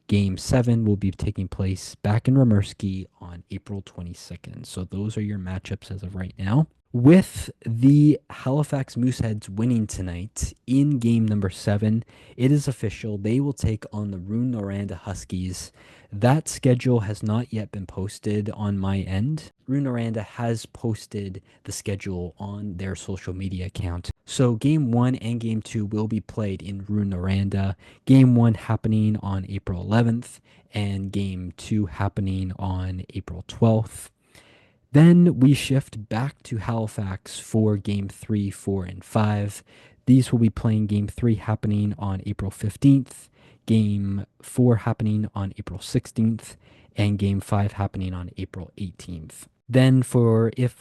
Game 7 will be taking place back in Rimouski on April 22nd. So those are your matchups as of right now. With the Halifax Mooseheads winning tonight in game number 7, it is official. They will take on the Rouyn-Noranda Huskies. That schedule has not yet been posted on my end. Rouyn-Noranda has posted the schedule on their social media account. So game 1 and game 2 will be played in Rouyn-Noranda. Game 1 happening on April 11th and game 2 happening on April 12th. Then we shift back to Halifax for game 3, 4, and 5. These will be playing game 3 happening on April 15th, game 4 happening on April 16th, and game 5 happening on April 18th. Then for if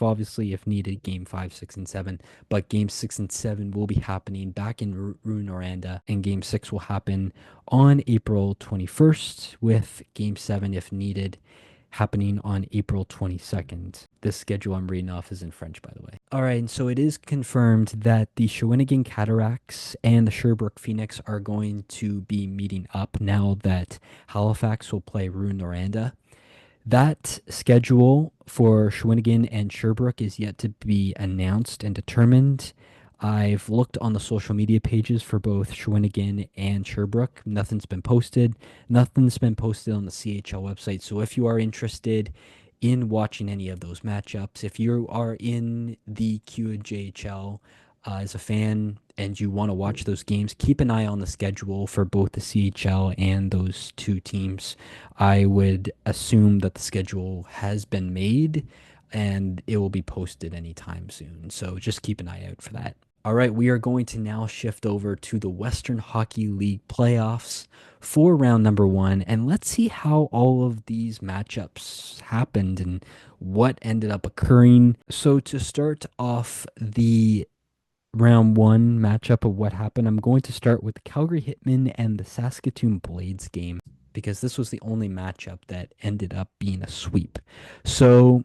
needed, game 5, 6, and 7. But game 6 and 7 will be happening back in Rouyn-Noranda, and game 6 will happen on April 21st, with game 7, if needed, happening on April 22nd. This schedule I'm reading off is in French, by the way. All right, and so it is confirmed that the Shawinigan Cataracts and the Sherbrooke Phoenix are going to be meeting up now that Halifax will play Rouyn-Noranda. That schedule for Shawinigan and Sherbrooke is yet to be announced and determined. I've looked on the social media pages for both Shawinigan and Sherbrooke. Nothing's been posted. Nothing's been posted on the CHL website. So if you are interested in watching any of those matchups, if you are in the QJHL as a fan and you want to watch those games, keep an eye on the schedule for both the CHL and those two teams. I would assume that the schedule has been made and it will be posted anytime soon. So just keep an eye out for that. All right, we are going to now shift over to the Western Hockey League playoffs for round number 1, and let's see how all of these matchups happened and what ended up occurring. So to start off the round 1 matchup of what happened, I'm going to start with the Calgary Hitmen and the Saskatoon Blades game because this was the only matchup that ended up being a sweep. So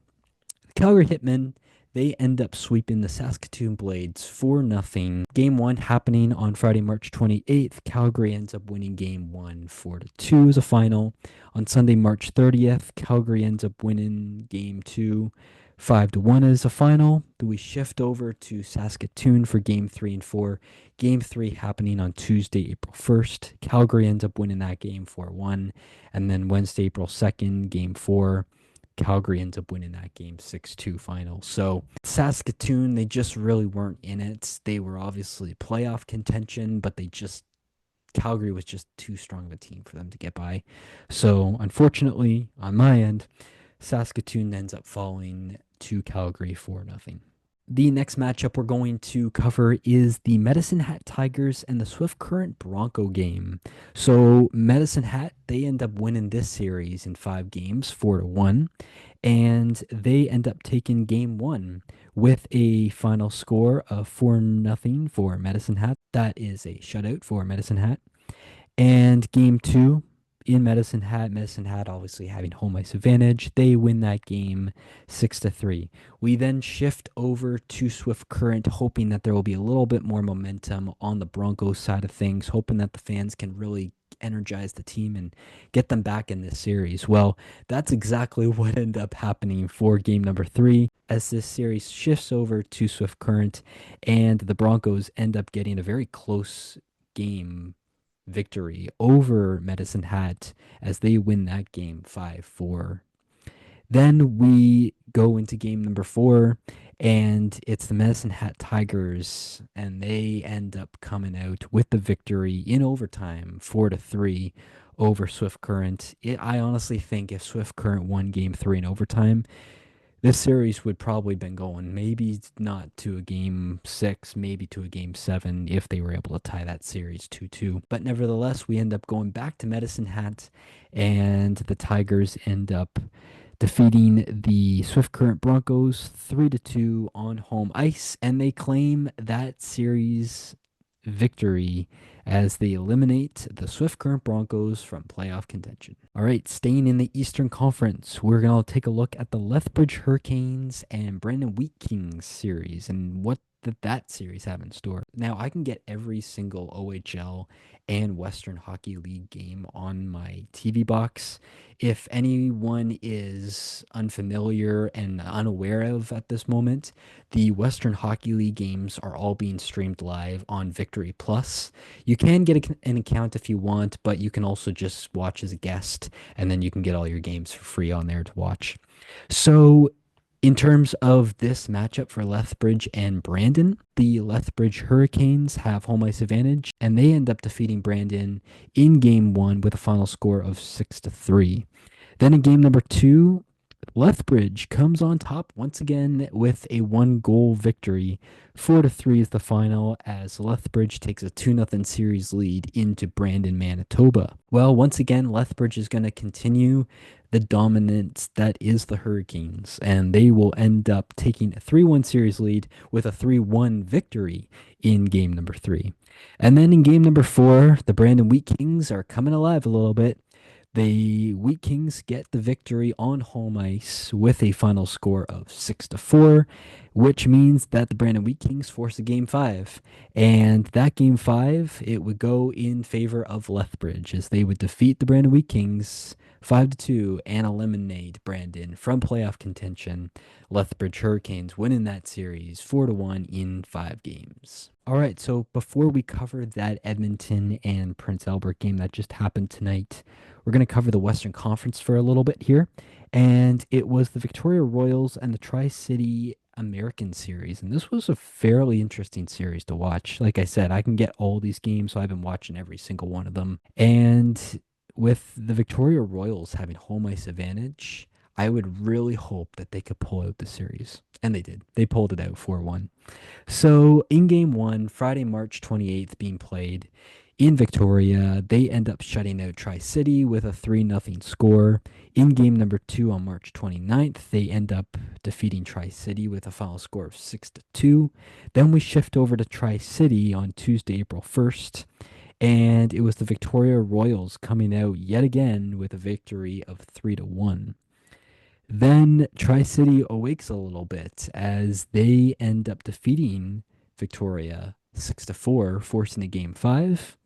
Calgary Hitmen, they end up sweeping the Saskatoon Blades 4-0. Game 1 happening on Friday, March 28th. Calgary ends up winning game 1 4-2 as a final. On Sunday, March 30th, Calgary ends up winning game 2 5-1 as a final. Then we shift over to Saskatoon for game 3 and 4. Game 3 happening on Tuesday, April 1st. Calgary ends up winning that game 4-1. And then Wednesday, April 2nd, game 4. Calgary ends up winning that game 6-2 final. So Saskatoon, they just really weren't in it. They were obviously playoff contention, but Calgary was just too strong of a team for them to get by. So unfortunately, on my end, Saskatoon ends up falling to Calgary 4-0. The next matchup we're going to cover is the Medicine Hat Tigers and the Swift Current Bronco game. So Medicine Hat, they end up winning this series in 5 games, 4-1, and they end up taking game 1 with a final score of 4-0 for Medicine Hat. That is a shutout for Medicine Hat. And game 2 in Medicine Hat obviously having home ice advantage. They win that game 6-3. We then shift over to Swift Current, hoping that there will be a little bit more momentum on the Broncos side of things, hoping that the fans can really energize the team and get them back in this series. Well, that's exactly what ended up happening for game number 3 as this series shifts over to Swift Current, and the Broncos end up getting a very close game victory over Medicine Hat as they win that game 5-4. Then we go into game number 4, And it's the Medicine Hat Tigers, and they end up coming out with the victory in overtime, 4-3 over Swift Current. I honestly think if Swift Current won Game 3 in overtime, this series would probably been going maybe not to a game six, maybe to a game seven if they were able to tie that series 2-2. But nevertheless, we end up going back to Medicine Hat, and the Tigers end up defeating the Swift Current Broncos 3-2 on home ice, and they claim that series victory as they eliminate the Swift Current Broncos from playoff contention. All right, staying in the Eastern Conference, we're going to take a look at the Lethbridge Hurricanes and Brandon Wheat Kings series and what did that series have in store. Now, I can get every single OHL and Western Hockey League game on my TV box. If anyone is unfamiliar and unaware of at this moment, the Western Hockey League games are all being streamed live on Victory Plus. You can get an account if you want, but you can also just watch as a guest, and then you can get all your games for free on there to watch. So, in terms of this matchup for Lethbridge and Brandon, the Lethbridge Hurricanes have home ice advantage, and they end up defeating Brandon in game one with a final score of 6-3. Then in game number two, Lethbridge comes on top once again with a 1-goal victory. 4-3 is the final as Lethbridge takes a 2-0 series lead into Brandon, Manitoba. Well, once again, Lethbridge is going to continue the dominance that is the Hurricanes, and they will end up taking a 3-1 series lead with a 3-1 victory in game number three. And then in game number four, the Brandon Wheat Kings are coming alive a little bit. The Wheat Kings get the victory on home ice with a final score of 6-4, which means that the Brandon Wheat Kings force a game five. And that game five, it would go in favor of Lethbridge as they would defeat the Brandon Wheat Kings 5-2 and eliminate Brandon from playoff contention. Lethbridge Hurricanes winning that series 4-1 in 5 games. All right, so before we cover that Edmonton and Prince Albert game that just happened tonight, we're going to cover the Western Conference for a little bit here. And it was the Victoria Royals and the Tri-City American series. And this was a fairly interesting series to watch. Like I said, I can get all these games, so I've been watching every single one of them. And with the Victoria Royals having home ice advantage, I would really hope that they could pull out the series. And they did. They pulled it out 4-1. So in game one, Friday, March 28th, being played in Victoria, they end up shutting out Tri-City with a 3-0 score. In game number two on March 29th, they end up defeating Tri-City with a final score of 6-2. Then we shift over to Tri-City on Tuesday, April 1st. And it was the Victoria Royals coming out yet again with a victory of 3-1. Then Tri-City awakes a little bit as they end up defeating Victoria 6-4, forcing a game five.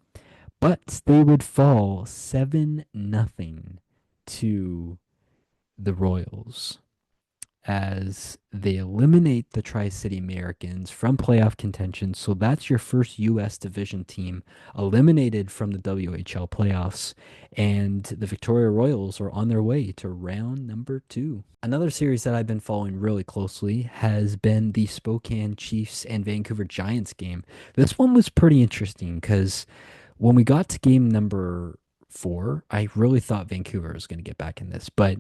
But they would fall 7-0 to the Royals as they eliminate the Tri-City Americans from playoff contention. So that's your first U.S. division team eliminated from the WHL playoffs. And the Victoria Royals are on their way to round number two. Another series that I've been following really closely has been the Spokane Chiefs and Vancouver Giants game. This one was pretty interesting because when we got to game number four, I really thought Vancouver was going to get back in this, but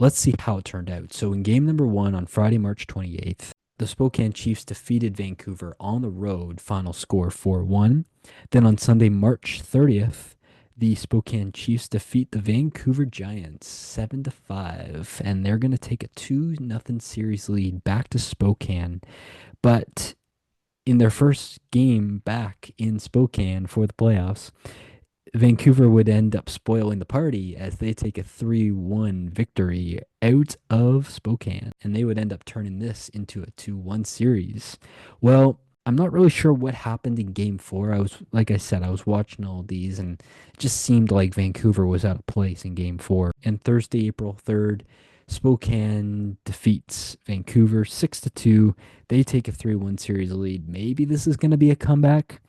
let's see how it turned out. So in game number one on Friday, March 28th, the Spokane Chiefs defeated Vancouver on the road, final score 4-1. Then on Sunday, March 30th, the Spokane Chiefs defeat the Vancouver Giants 7-5, and they're going to take a 2-0 series lead back to Spokane. But in their first game back in Spokane for the playoffs, Vancouver would end up spoiling the party as they take a 3-1 victory out of Spokane, and they would end up turning this into a 2-1 series. Well, I'm not really sure what happened in game four. Like I said, I was watching all these, and it just seemed like Vancouver was out of place in game four. And Thursday, April 3rd, Spokane defeats Vancouver 6-2. They take a 3-1 series lead. Maybe this is going to be a comeback.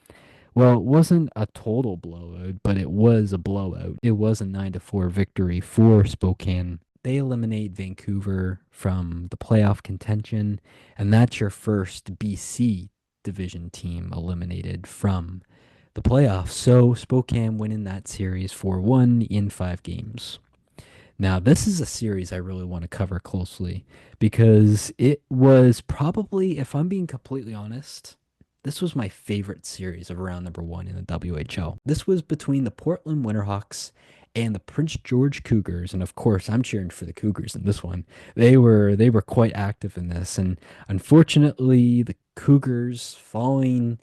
Well, it wasn't a total blowout, but it was a blowout. It was a 9-4 victory for Spokane. they eliminate Vancouver from the playoff contention, and that's your first BC division team eliminated from the playoffs. So Spokane winning that series 4-1 in 5 games. Now, this is a series I really want to cover closely because it was probably, if I'm being completely honest, this was my favorite series of round number one in the WHL. This was between the Portland Winterhawks and the Prince George Cougars, and of course, I'm cheering for the Cougars in this one. They were quite active in this, and unfortunately, the Cougars falling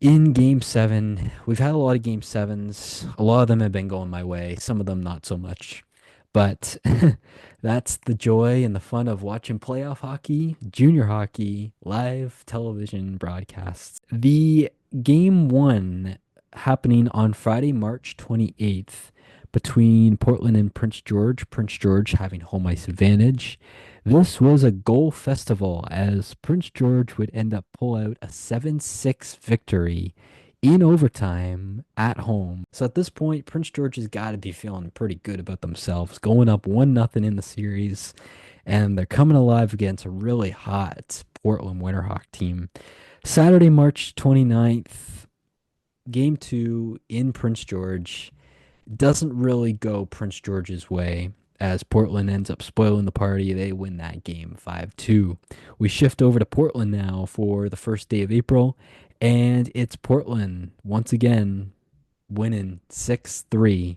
in game seven. We've had a lot of game sevens. A lot of them have been going my way, some of them not so much. But that's the joy and the fun of watching playoff hockey, junior hockey, live television broadcasts. The game one happening on Friday, March 28th, between Portland and Prince George having home ice advantage. This was a goal festival as Prince George would end up pull out a 7-6 victory in overtime at home. So at this point, Prince George has got to be feeling pretty good about themselves, going up 1-0 in the series, and they're coming alive against a really hot Portland Winterhawk team. Saturday, March 29th, game two in Prince George doesn't really go Prince George's way as Portland ends up spoiling the party. They win that game 5-2. We shift over to Portland now for the first day of April, and it's Portland once again winning 6-3.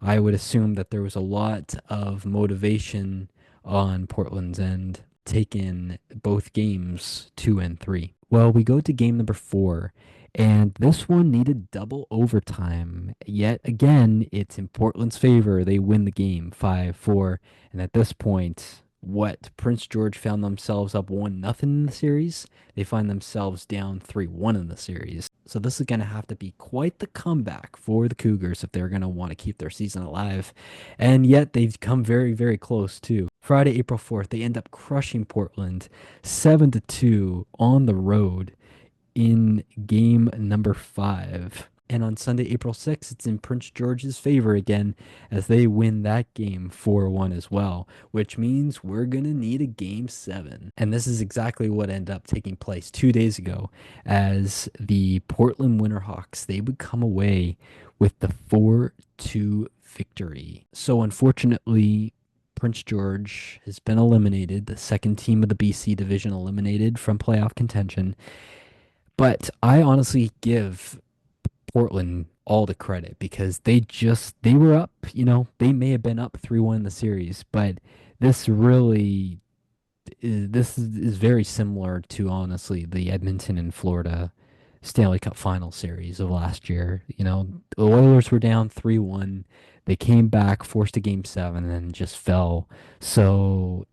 I would assume that there was a lot of motivation on Portland's end, taking both games 2 and 3. Well, we go to game number four, and this one needed double overtime. Yet again, it's in Portland's favor. They win the game 5-4. And at this point, what Prince George found themselves up 1-0 in the series, they find themselves down 3-1 in the series. So this is going to have to be quite the comeback for the Cougars if they're going to want to keep their season alive. And yet they've come very, very close too. Friday, April 4th, they end up crushing Portland 7-2 on the road in game number 5. And on Sunday, April 6th, it's in Prince George's favor again as they win that game 4-1 as well, which means we're going to need a game 7. And this is exactly what ended up taking place 2 days ago as the Portland Winterhawks, they would come away with the 4-2 victory. So unfortunately, Prince George has been eliminated, the second team of the BC division eliminated from playoff contention. But I honestly give Portland all the credit because they were up, they may have been up 3-1 in the series, but this really this is very similar to honestly the Edmonton and Florida Stanley Cup final series of last year. The Oilers were down 3-1. They came back, forced a game 7, and then just fell. So,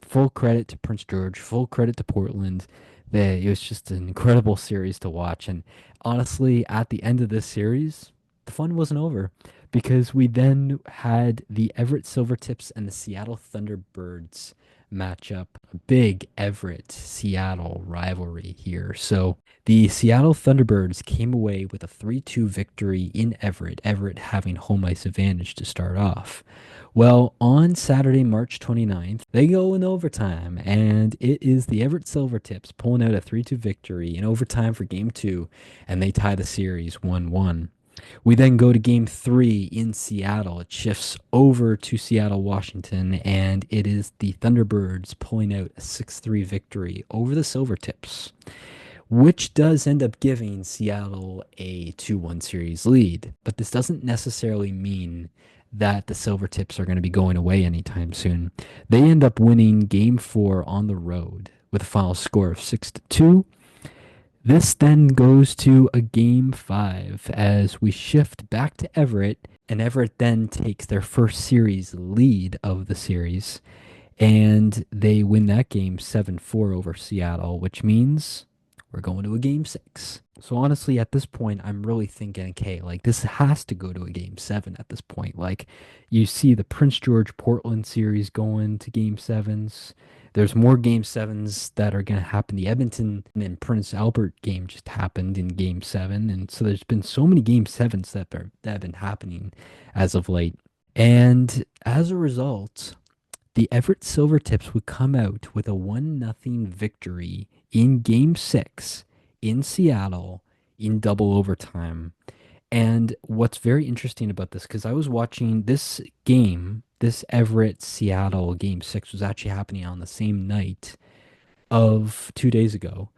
full credit to Prince George, full credit to Portland. It was just an incredible series to watch. And honestly, at the end of this series, the fun wasn't over because we then had the Everett Silvertips and the Seattle Thunderbirds matchup. A big Everett Seattle rivalry here. So the Seattle Thunderbirds came away with a 3-2 victory in Everett, Everett having home ice advantage to start off. Well, on Saturday, March 29th, they go in overtime, and it is the Everett Silvertips pulling out a 3-2 victory in overtime for game 2, and they tie the series 1-1. We then go to game 3 in Seattle. It shifts over to Seattle, Washington, and it is the Thunderbirds pulling out a 6-3 victory over the Silvertips, which does end up giving Seattle a 2-1 series lead. But this doesn't necessarily mean that the Silvertips are going to be going away anytime soon. They end up winning game 4 on the road with a final score of 6-2. This then goes to a game 5 as we shift back to Everett, and Everett then takes their first series lead of the series, and they win that game 7-4 over Seattle, which means we're going to a game 6. So honestly, at this point, I'm really thinking, okay, like this has to go to a game 7 at this point. Like you see the Prince George Portland series going to game 7s. There's more game 7s that are going to happen. The Edmonton and Prince Albert game just happened in game 7. And so there's been so many game 7s that have been happening as of late. And as a result, the Everett Silvertips would come out with a 1-0 victory in Game 6 in Seattle in double overtime. And what's very interesting about this, because I was watching this game, this Everett Seattle Game 6 was actually happening on the same night of 2 days ago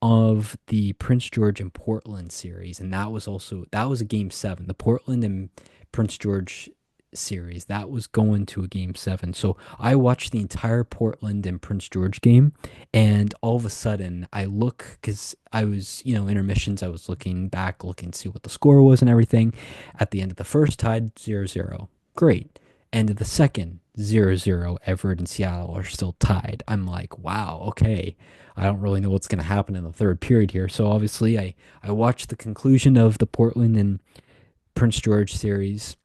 of the Prince George and Portland series, and that was a game seven. The Portland and Prince George series that was going to a game seven. So I watched the entire Portland and Prince George game, and all of a sudden I look because I was, intermissions. I was looking back, looking to see what the score was and everything. At the end of the first, tied 0-0. Great. End of the second, 0-0. Everett and Seattle are still tied. I'm like, wow, okay. I don't really know what's going to happen in the third period here. So obviously, I watched the conclusion of the Portland and Prince George series,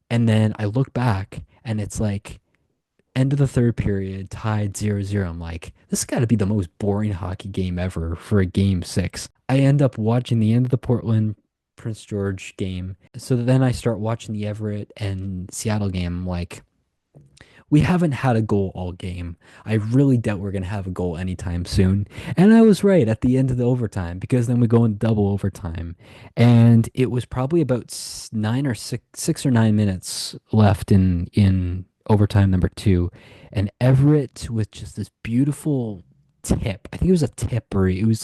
and then I look back, and it's like end of the third period, tied 0-0. I'm like, this has got to be the most boring hockey game ever for a game six. I end up watching the end of the Portland Prince George game. So then I start watching the Everett and Seattle game. I'm like, we haven't had a goal all game. I really doubt we're going to have a goal anytime soon. And I was right at the end of the overtime, because then we go in double overtime. And it was probably about 6 or 9 minutes left in overtime number two. And Everett with just this beautiful tip. I think it was a tip, or it was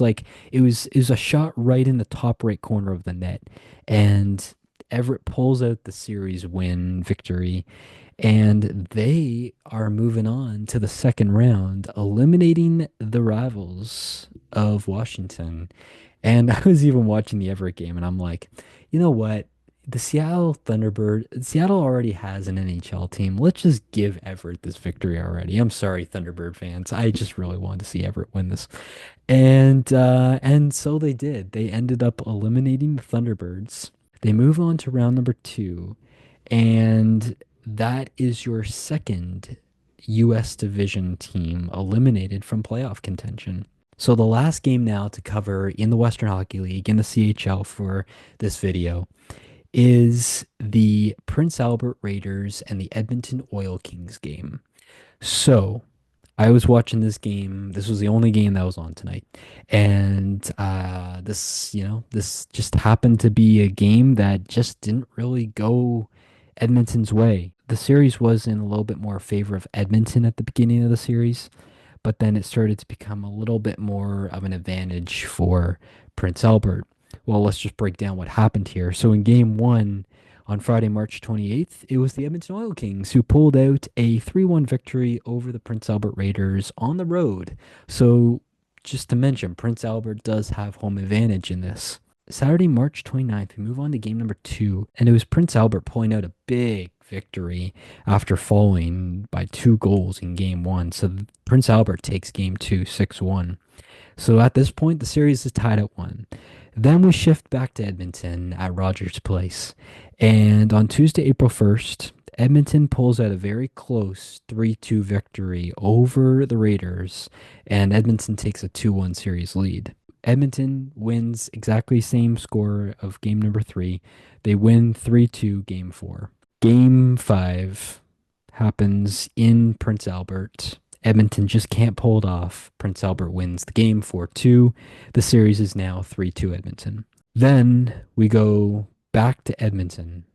a shot right in the top right corner of the net. And Everett pulls out the series win victory, and they are moving on to the second round, eliminating the rivals of Washington. And I was even watching the Everett game, and I'm like, you know what? The Seattle already has an NHL team. Let's just give Everett this victory already. I'm sorry, Thunderbird fans. I just really wanted to see Everett win this. And so they did. They ended up eliminating the Thunderbirds. They move on to round number two, and that is your second U.S. division team eliminated from playoff contention. So the last game now to cover in the Western Hockey League in the CHL for this video is the Prince Albert Raiders and the Edmonton Oil Kings game. So I was watching this game. This was the only game that was on tonight. And this just happened to be a game that just didn't really go Edmonton's way. The series was in a little bit more favor of Edmonton at the beginning of the series, but then it started to become a little bit more of an advantage for Prince Albert. Well, let's just break down what happened here. So in game one, on Friday, March 28th, it was the Edmonton Oil Kings who pulled out a 3-1 victory over the Prince Albert Raiders on the road. So just to mention, Prince Albert does have home advantage in this. Saturday, March 29th, we move on to game number two, and it was Prince Albert pulling out a big victory after falling by 2 goals in game one. So Prince Albert takes game two, 6-1. So at this point, the series is tied at 1. Then we shift back to Edmonton at Rogers Place. And on Tuesday, April 1st, Edmonton pulls out a very close 3-2 victory over the Raiders, and Edmonton takes a 2-1 series lead. Edmonton wins exactly same score of game number three. They win 3-2 game four. Game five happens in Prince Albert. Edmonton just can't pull it off. Prince Albert wins the game 4-2. The series is now 3-2 Edmonton. Then we go back to Edmonton.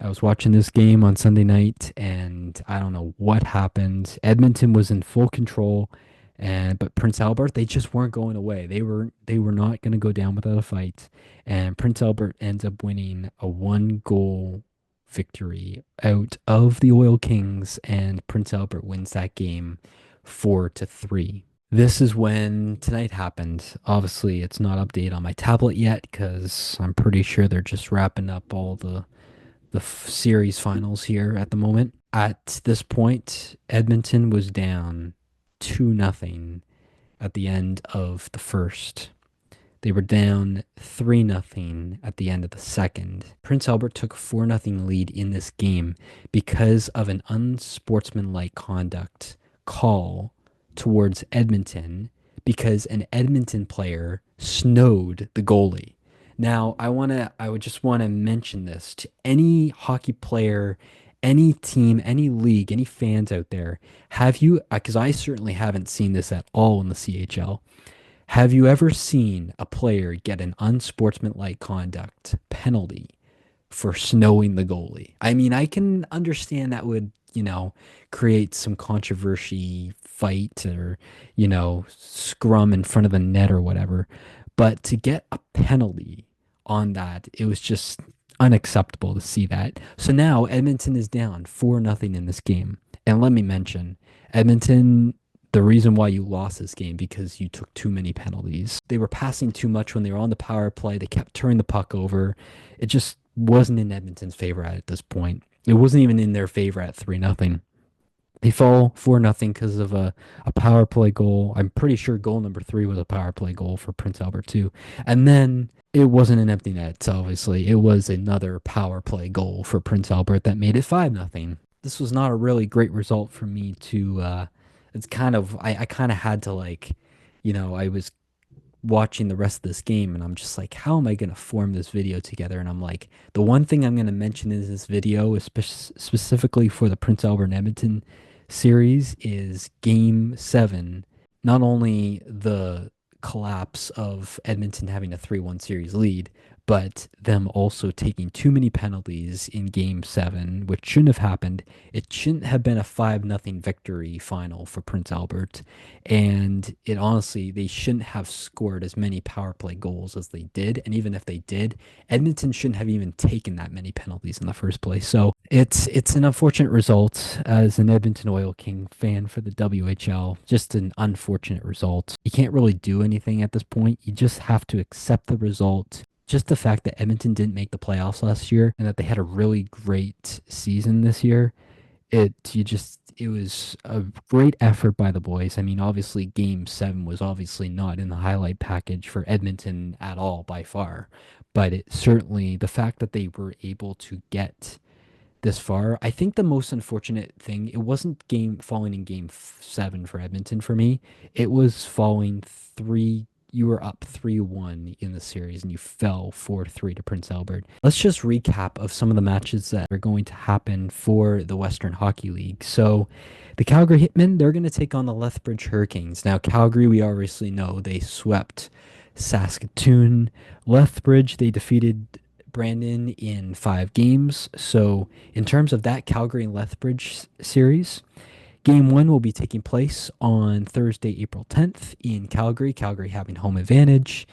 I was watching this game on Sunday night, and I don't know what happened. Edmonton was in full control, but Prince Albert, they just weren't going away. They were not going to go down without a fight. And Prince Albert ends up winning a 1-goal victory out of the Oil Kings, and Prince Albert wins that game 4-3. This is when tonight happened. Obviously, it's not updated on my tablet yet because I'm pretty sure they're just wrapping up all the series finals here at the moment. At this point, Edmonton was down 2-0 at the end of the first. They were down 3-0 at the end of the second. Prince Albert took a 4-0 lead in this game because of an unsportsmanlike conduct call towards Edmonton, because an Edmonton player snowed the goalie. Now, I would just want to mention this to any hockey player, Any team, any league, any fans out there, have you, because I certainly haven't seen this at all in the CHL, have you ever seen a player get an unsportsmanlike conduct penalty for snowing the goalie? I mean, I can understand that would, create some controversy, fight, or, scrum in front of the net or whatever. But to get a penalty on that, it was just unacceptable to see that. So now Edmonton is down 4-0 in this game. And let me mention, Edmonton, the reason why you lost this game because you took too many penalties. They were passing too much when they were on the power play. They kept turning the puck over. It just wasn't in Edmonton's favor at this point. It wasn't even in their favor at 3-0. They fall 4-0 because of a power play goal. I'm pretty sure goal number three was a power play goal for Prince Albert too. And then it wasn't an empty net, so obviously. It was another power play goal for Prince Albert that made it 5-0. This was not a really great result for me to it's kind of I kind of had to like, I was watching the rest of this game and I'm just like, how am I going to form this video together? And I'm like, the one thing I'm going to mention in this video, specifically for the Prince Albert Edmonton series, is game 7. Not only the collapse of Edmonton having a 3-1 series lead, but them also taking too many penalties in game 7, which shouldn't have happened. It shouldn't have been a 5-0 victory final for Prince Albert. And it honestly, they shouldn't have scored as many power play goals as they did. And even if they did, Edmonton shouldn't have even taken that many penalties in the first place. So it's an unfortunate result as an Edmonton Oil King fan for the WHL. Just an unfortunate result. You can't really do anything at this point. You just have to accept the result. Just the fact that Edmonton didn't make the playoffs last year and that they had a really great season this year, it was a great effort by the boys. I mean, obviously game 7 was obviously not in the highlight package for Edmonton at all by far, but it certainly, the fact that they were able to get this far. I think the most unfortunate thing, it wasn't game falling in game 7 for Edmonton for me. It was falling 3, you were up 3-1 in the series and you fell 4-3 to Prince Albert. Let's just recap of some of the matches that are going to happen for the Western Hockey League. So the Calgary Hitmen, they're going to take on the Lethbridge Hurricanes. Now, Calgary, we obviously know they swept Saskatoon. Lethbridge, they defeated Brandon in 5 games. So in terms of that Calgary and Lethbridge series, game 1 will be taking place on Thursday, April 10th in Calgary. Calgary having home advantage.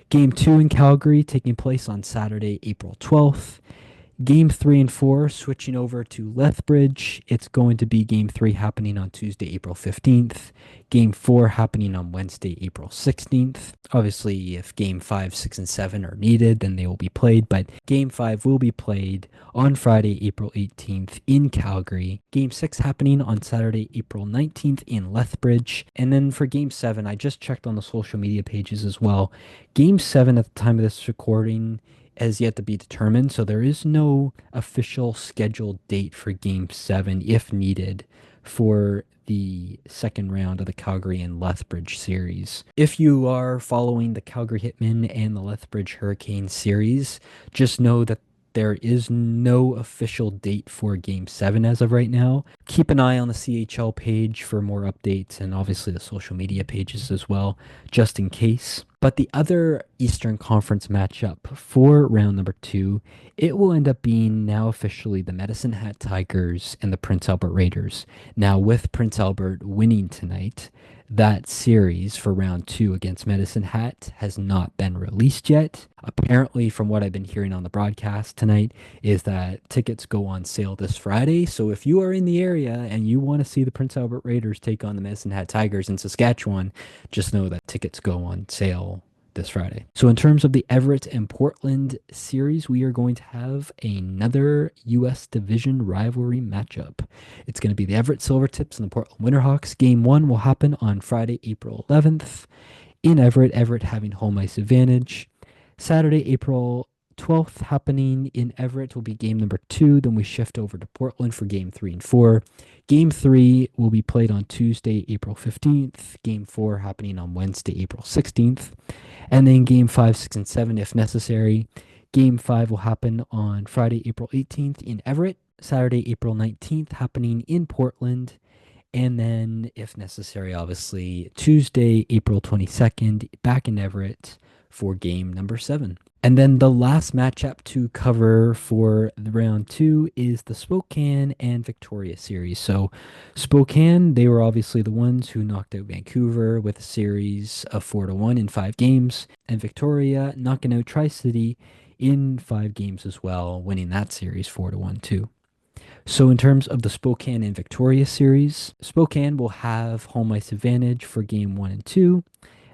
Game 2 in Calgary taking place on Saturday, April 12th. Game 3 and 4 switching over to Lethbridge. It's going to be game 3 happening on Tuesday, April 15th. Game 4 happening on Wednesday, April 16th. Obviously, if game 5, 6, and 7 are needed, then they will be played. But game 5 will be played on Friday, April 18th in Calgary. Game 6 happening on Saturday, April 19th in Lethbridge. And then for game 7, I just checked on the social media pages as well. Game 7 at the time of this recording has yet to be determined, so there is no official scheduled date for Game 7 if needed for the second round of the Calgary and Lethbridge series. If you are following the Calgary Hitmen and the Lethbridge Hurricane series, just know that there is no official date for Game 7 as of right now. Keep an eye on the CHL page for more updates and obviously the social media pages as well, just in case. But the other Eastern Conference matchup for round number 2, it will end up being now officially the Medicine Hat Tigers and the Prince Albert Raiders. Now, with Prince Albert winning tonight, that series for round 2 against Medicine Hat has not been released yet. Apparently, from what I've been hearing on the broadcast tonight, is that tickets go on sale this Friday. So if you are in the area and you want to see the Prince Albert Raiders take on the Medicine Hat Tigers in Saskatchewan, just know that tickets go on sale this Friday. So in terms of the Everett and Portland series, we are going to have another U.S. Division rivalry matchup. It's going to be the Everett Silvertips and the Portland Winterhawks. Game 1 will happen on Friday, April 11th in Everett. Everett having home ice advantage. Saturday, April 12th happening in Everett will be game number 2. Then we shift over to Portland for game 3 and 4. Game 3 will be played on Tuesday, April 15th. Game 4 happening on Wednesday, April 16th. And then game 5, 6, and 7 if necessary. Game 5 will happen on Friday, April 18th in Everett. Saturday, April 19th, happening in Portland. And then, if necessary, obviously, Tuesday, April 22nd, back in Everett for game number 7. And then the last matchup to cover for the round 2 is the Spokane and Victoria series. So, Spokane, they were obviously the ones who knocked out Vancouver with a series of 4-1 in 5 games, and Victoria knocking out Tri-City in 5 games as well, winning that series 4-1 too. So, in terms of the Spokane and Victoria series, Spokane will have home ice advantage for game 1 and 2,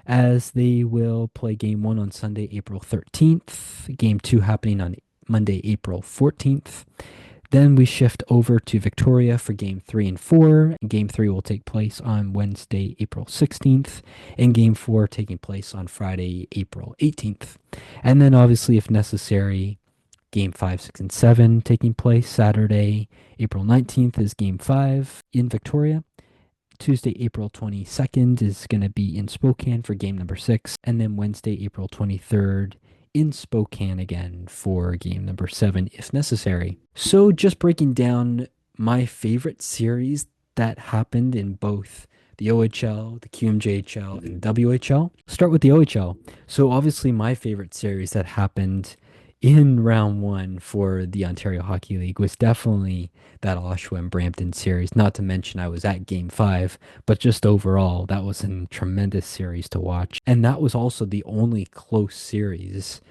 as they will play game 1 on Sunday, April 13th, game 2 happening on Monday, April 14th. Then we shift over to Victoria for game 3 and 4. Game 3 will take place on Wednesday, April 16th, and game 4 taking place on Friday, April 18th. And then, obviously, if necessary, Game 5, 6, and 7 taking place Saturday, April 19th is Game 5 in Victoria. Tuesday, April 22nd is going to be in Spokane for game number 6. And then Wednesday, April 23rd in Spokane again for game number 7 if necessary. So just breaking down my favorite series that happened in both the OHL, the QMJHL, and WHL. Start with the OHL. So obviously my favorite series that happened in round 1 for the Ontario Hockey League was definitely that Oshawa and Brampton series. Not to mention I was at game 5, but just overall, that was a tremendous series to watch. And that was also the only close series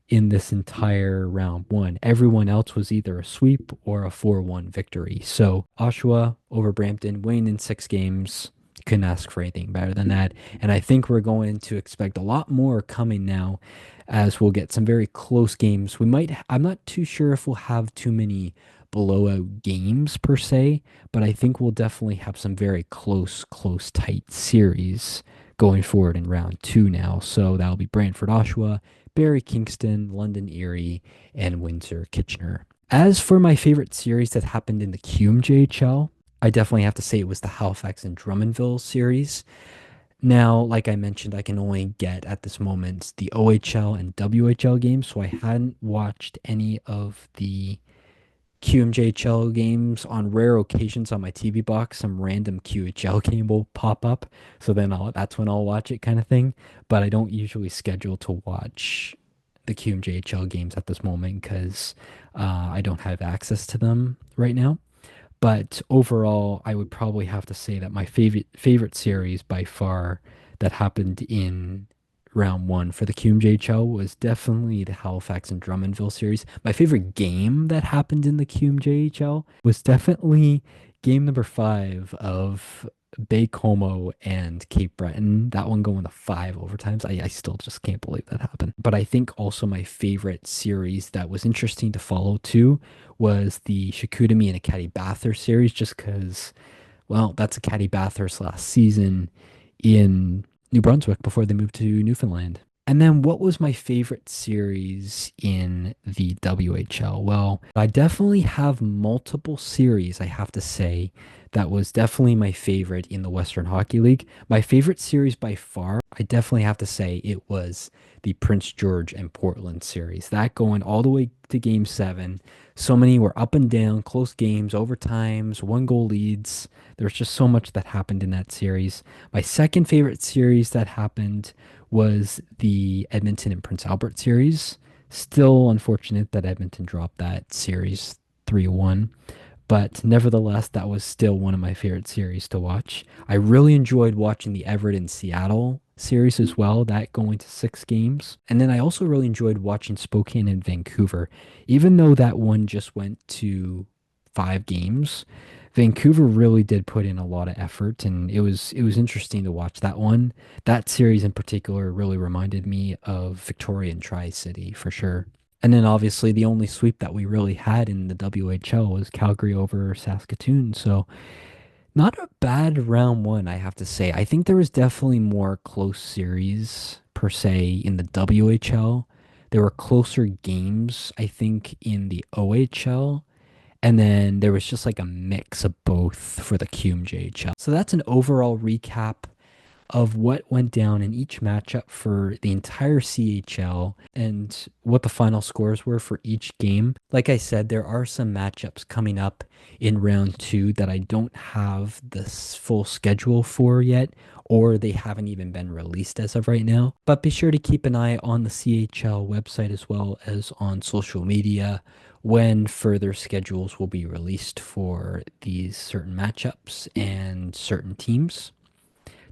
in this entire round 1. Everyone else was either a sweep or a 4-1 victory. So Oshawa over Brampton, winning in 6 games. Couldn't ask for anything better than that. And I think we're going to expect a lot more coming now, as we'll get some very close games. I'm not too sure if we'll have too many blowout games per se, but I think we'll definitely have some very close, tight series going forward in round 2 now. So that'll be Brantford, Oshawa, Barrie, Kingston, London, Erie, and Windsor, Kitchener. As for my favorite series that happened in the QMJHL, I definitely have to say it was the Halifax and Drummondville series. Now, like I mentioned, I can only get at this moment the OHL and WHL games, so I hadn't watched any of the QMJHL games. On rare occasions on my TV box, some random QHL game will pop up, so then that's when I'll watch it kind of thing. But I don't usually schedule to watch the QMJHL games at this moment because I don't have access to them right now. But overall, I would probably have to say that my favorite series by far that happened in round 1 for the QMJHL was definitely the Halifax and Drummondville series. My favorite game that happened in the QMJHL was definitely game number 5 of Baie-Comeau and Cape Breton. That one going to 5 overtimes. I still just can't believe that happened. But I think also my favorite series that was interesting to follow too was the Chicoutimi and Acadie Bathurst series, just because, well, that's Acadie Bathurst last season in New Brunswick before they moved to Newfoundland. And then what was my favorite series in the WHL? Well, I definitely have multiple series, I have to say, that was definitely my favorite in the Western Hockey League. My favorite series by far, I definitely have to say it was the Prince George and Portland series. That going all the way to game 7. So many were up and down, close games, overtimes, 1-goal leads. There was just so much that happened in that series. My second favorite series that happened was the Edmonton and Prince Albert series. Still unfortunate that Edmonton dropped that series 3-1. But nevertheless, that was still one of my favorite series to watch. I really enjoyed watching the Everett and Seattle series as well, that going to 6 games. And then I also really enjoyed watching Spokane and Vancouver. Even though that one just went to 5 games, Vancouver really did put in a lot of effort, and it was interesting to watch that one. That series in particular really reminded me of Victoria and Tri-City for sure. And then obviously the only sweep that we really had in the WHL was Calgary over Saskatoon. So not a bad round 1, I have to say. I think there was definitely more close series per se in the WHL. There were closer games, I think, in the OHL. And then there was just like a mix of both for the QMJHL. So that's an overall recap of what went down in each matchup for the entire CHL and what the final scores were for each game. Like I said, there are some matchups coming up in round two that I don't have the full schedule for yet, or they haven't even been released as of right now. But be sure to keep an eye on the CHL website as well as on social media when further schedules will be released for these certain matchups and certain teams.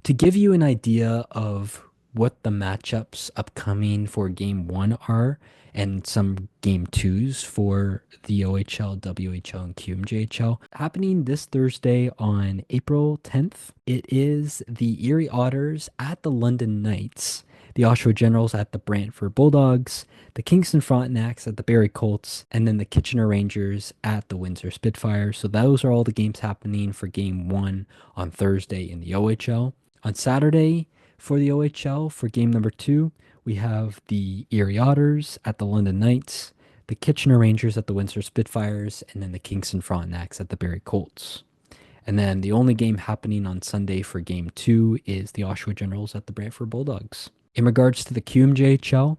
To give you an idea of what the matchups upcoming for game one are and some game twos for the OHL, WHL, and QMJHL happening this Thursday on April 10th. It is the Erie Otters at the London Knights, the Oshawa Generals at the Brantford Bulldogs, the Kingston Frontenacs at the Barrie Colts, and then the Kitchener Rangers at the Windsor Spitfires. So those are all the games happening for game one on Thursday in the OHL. On Saturday for the OHL, for game number two, we have the Erie Otters at the London Knights, the Kitchener Rangers at the Windsor Spitfires, and then the Kingston Frontenacs at the Barrie Colts. And then the only game happening on Sunday for game two is the Oshawa Generals at the Brantford Bulldogs. In regards to the QMJHL,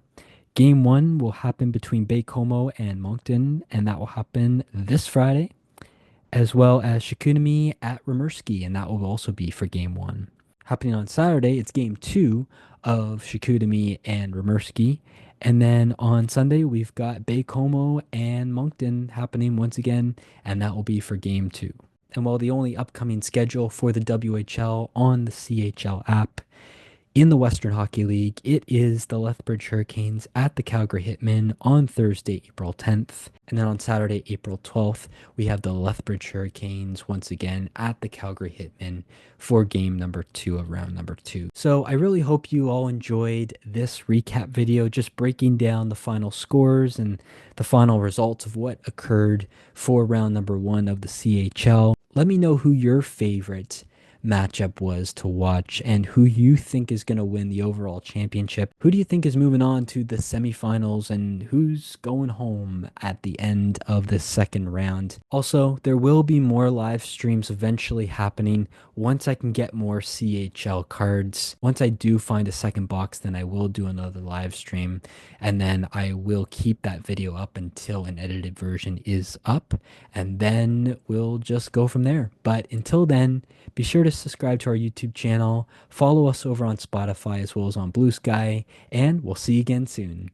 game one will happen between Baie-Comeau and Moncton, and that will happen this Friday, as well as Chicoutimi at Rimouski, and that will also be for game one. Happening on Saturday, it's game two of Chicoutimi and Rimouski. And then on Sunday, we've got Baie-Comeau and Moncton happening once again, and that will be for game two. And while the only upcoming schedule for the WHL on the CHL app in the Western Hockey League, it is the Lethbridge Hurricanes at the Calgary Hitmen on Thursday, April 10th. And then on Saturday, April 12th, we have the Lethbridge Hurricanes once again at the Calgary Hitmen for game number two of round number two. So I really hope you all enjoyed this recap video, just breaking down the final scores and the final results of what occurred for round number one of the CHL. Let me know who your favorite matchup was to watch and who you think is going to win the overall championship. Who do you think is moving on to the semifinals and who's going home at the end of this second round? Also, there will be more live streams eventually happening once I can get more CHL cards. Once I do find a second box, then I will do another live stream, and then I will keep that video up until an edited version is up, and then we'll just go from there. But until then, be sure to subscribe to our YouTube channel, follow us over on Spotify as well as on Bluesky, and we'll see you again soon.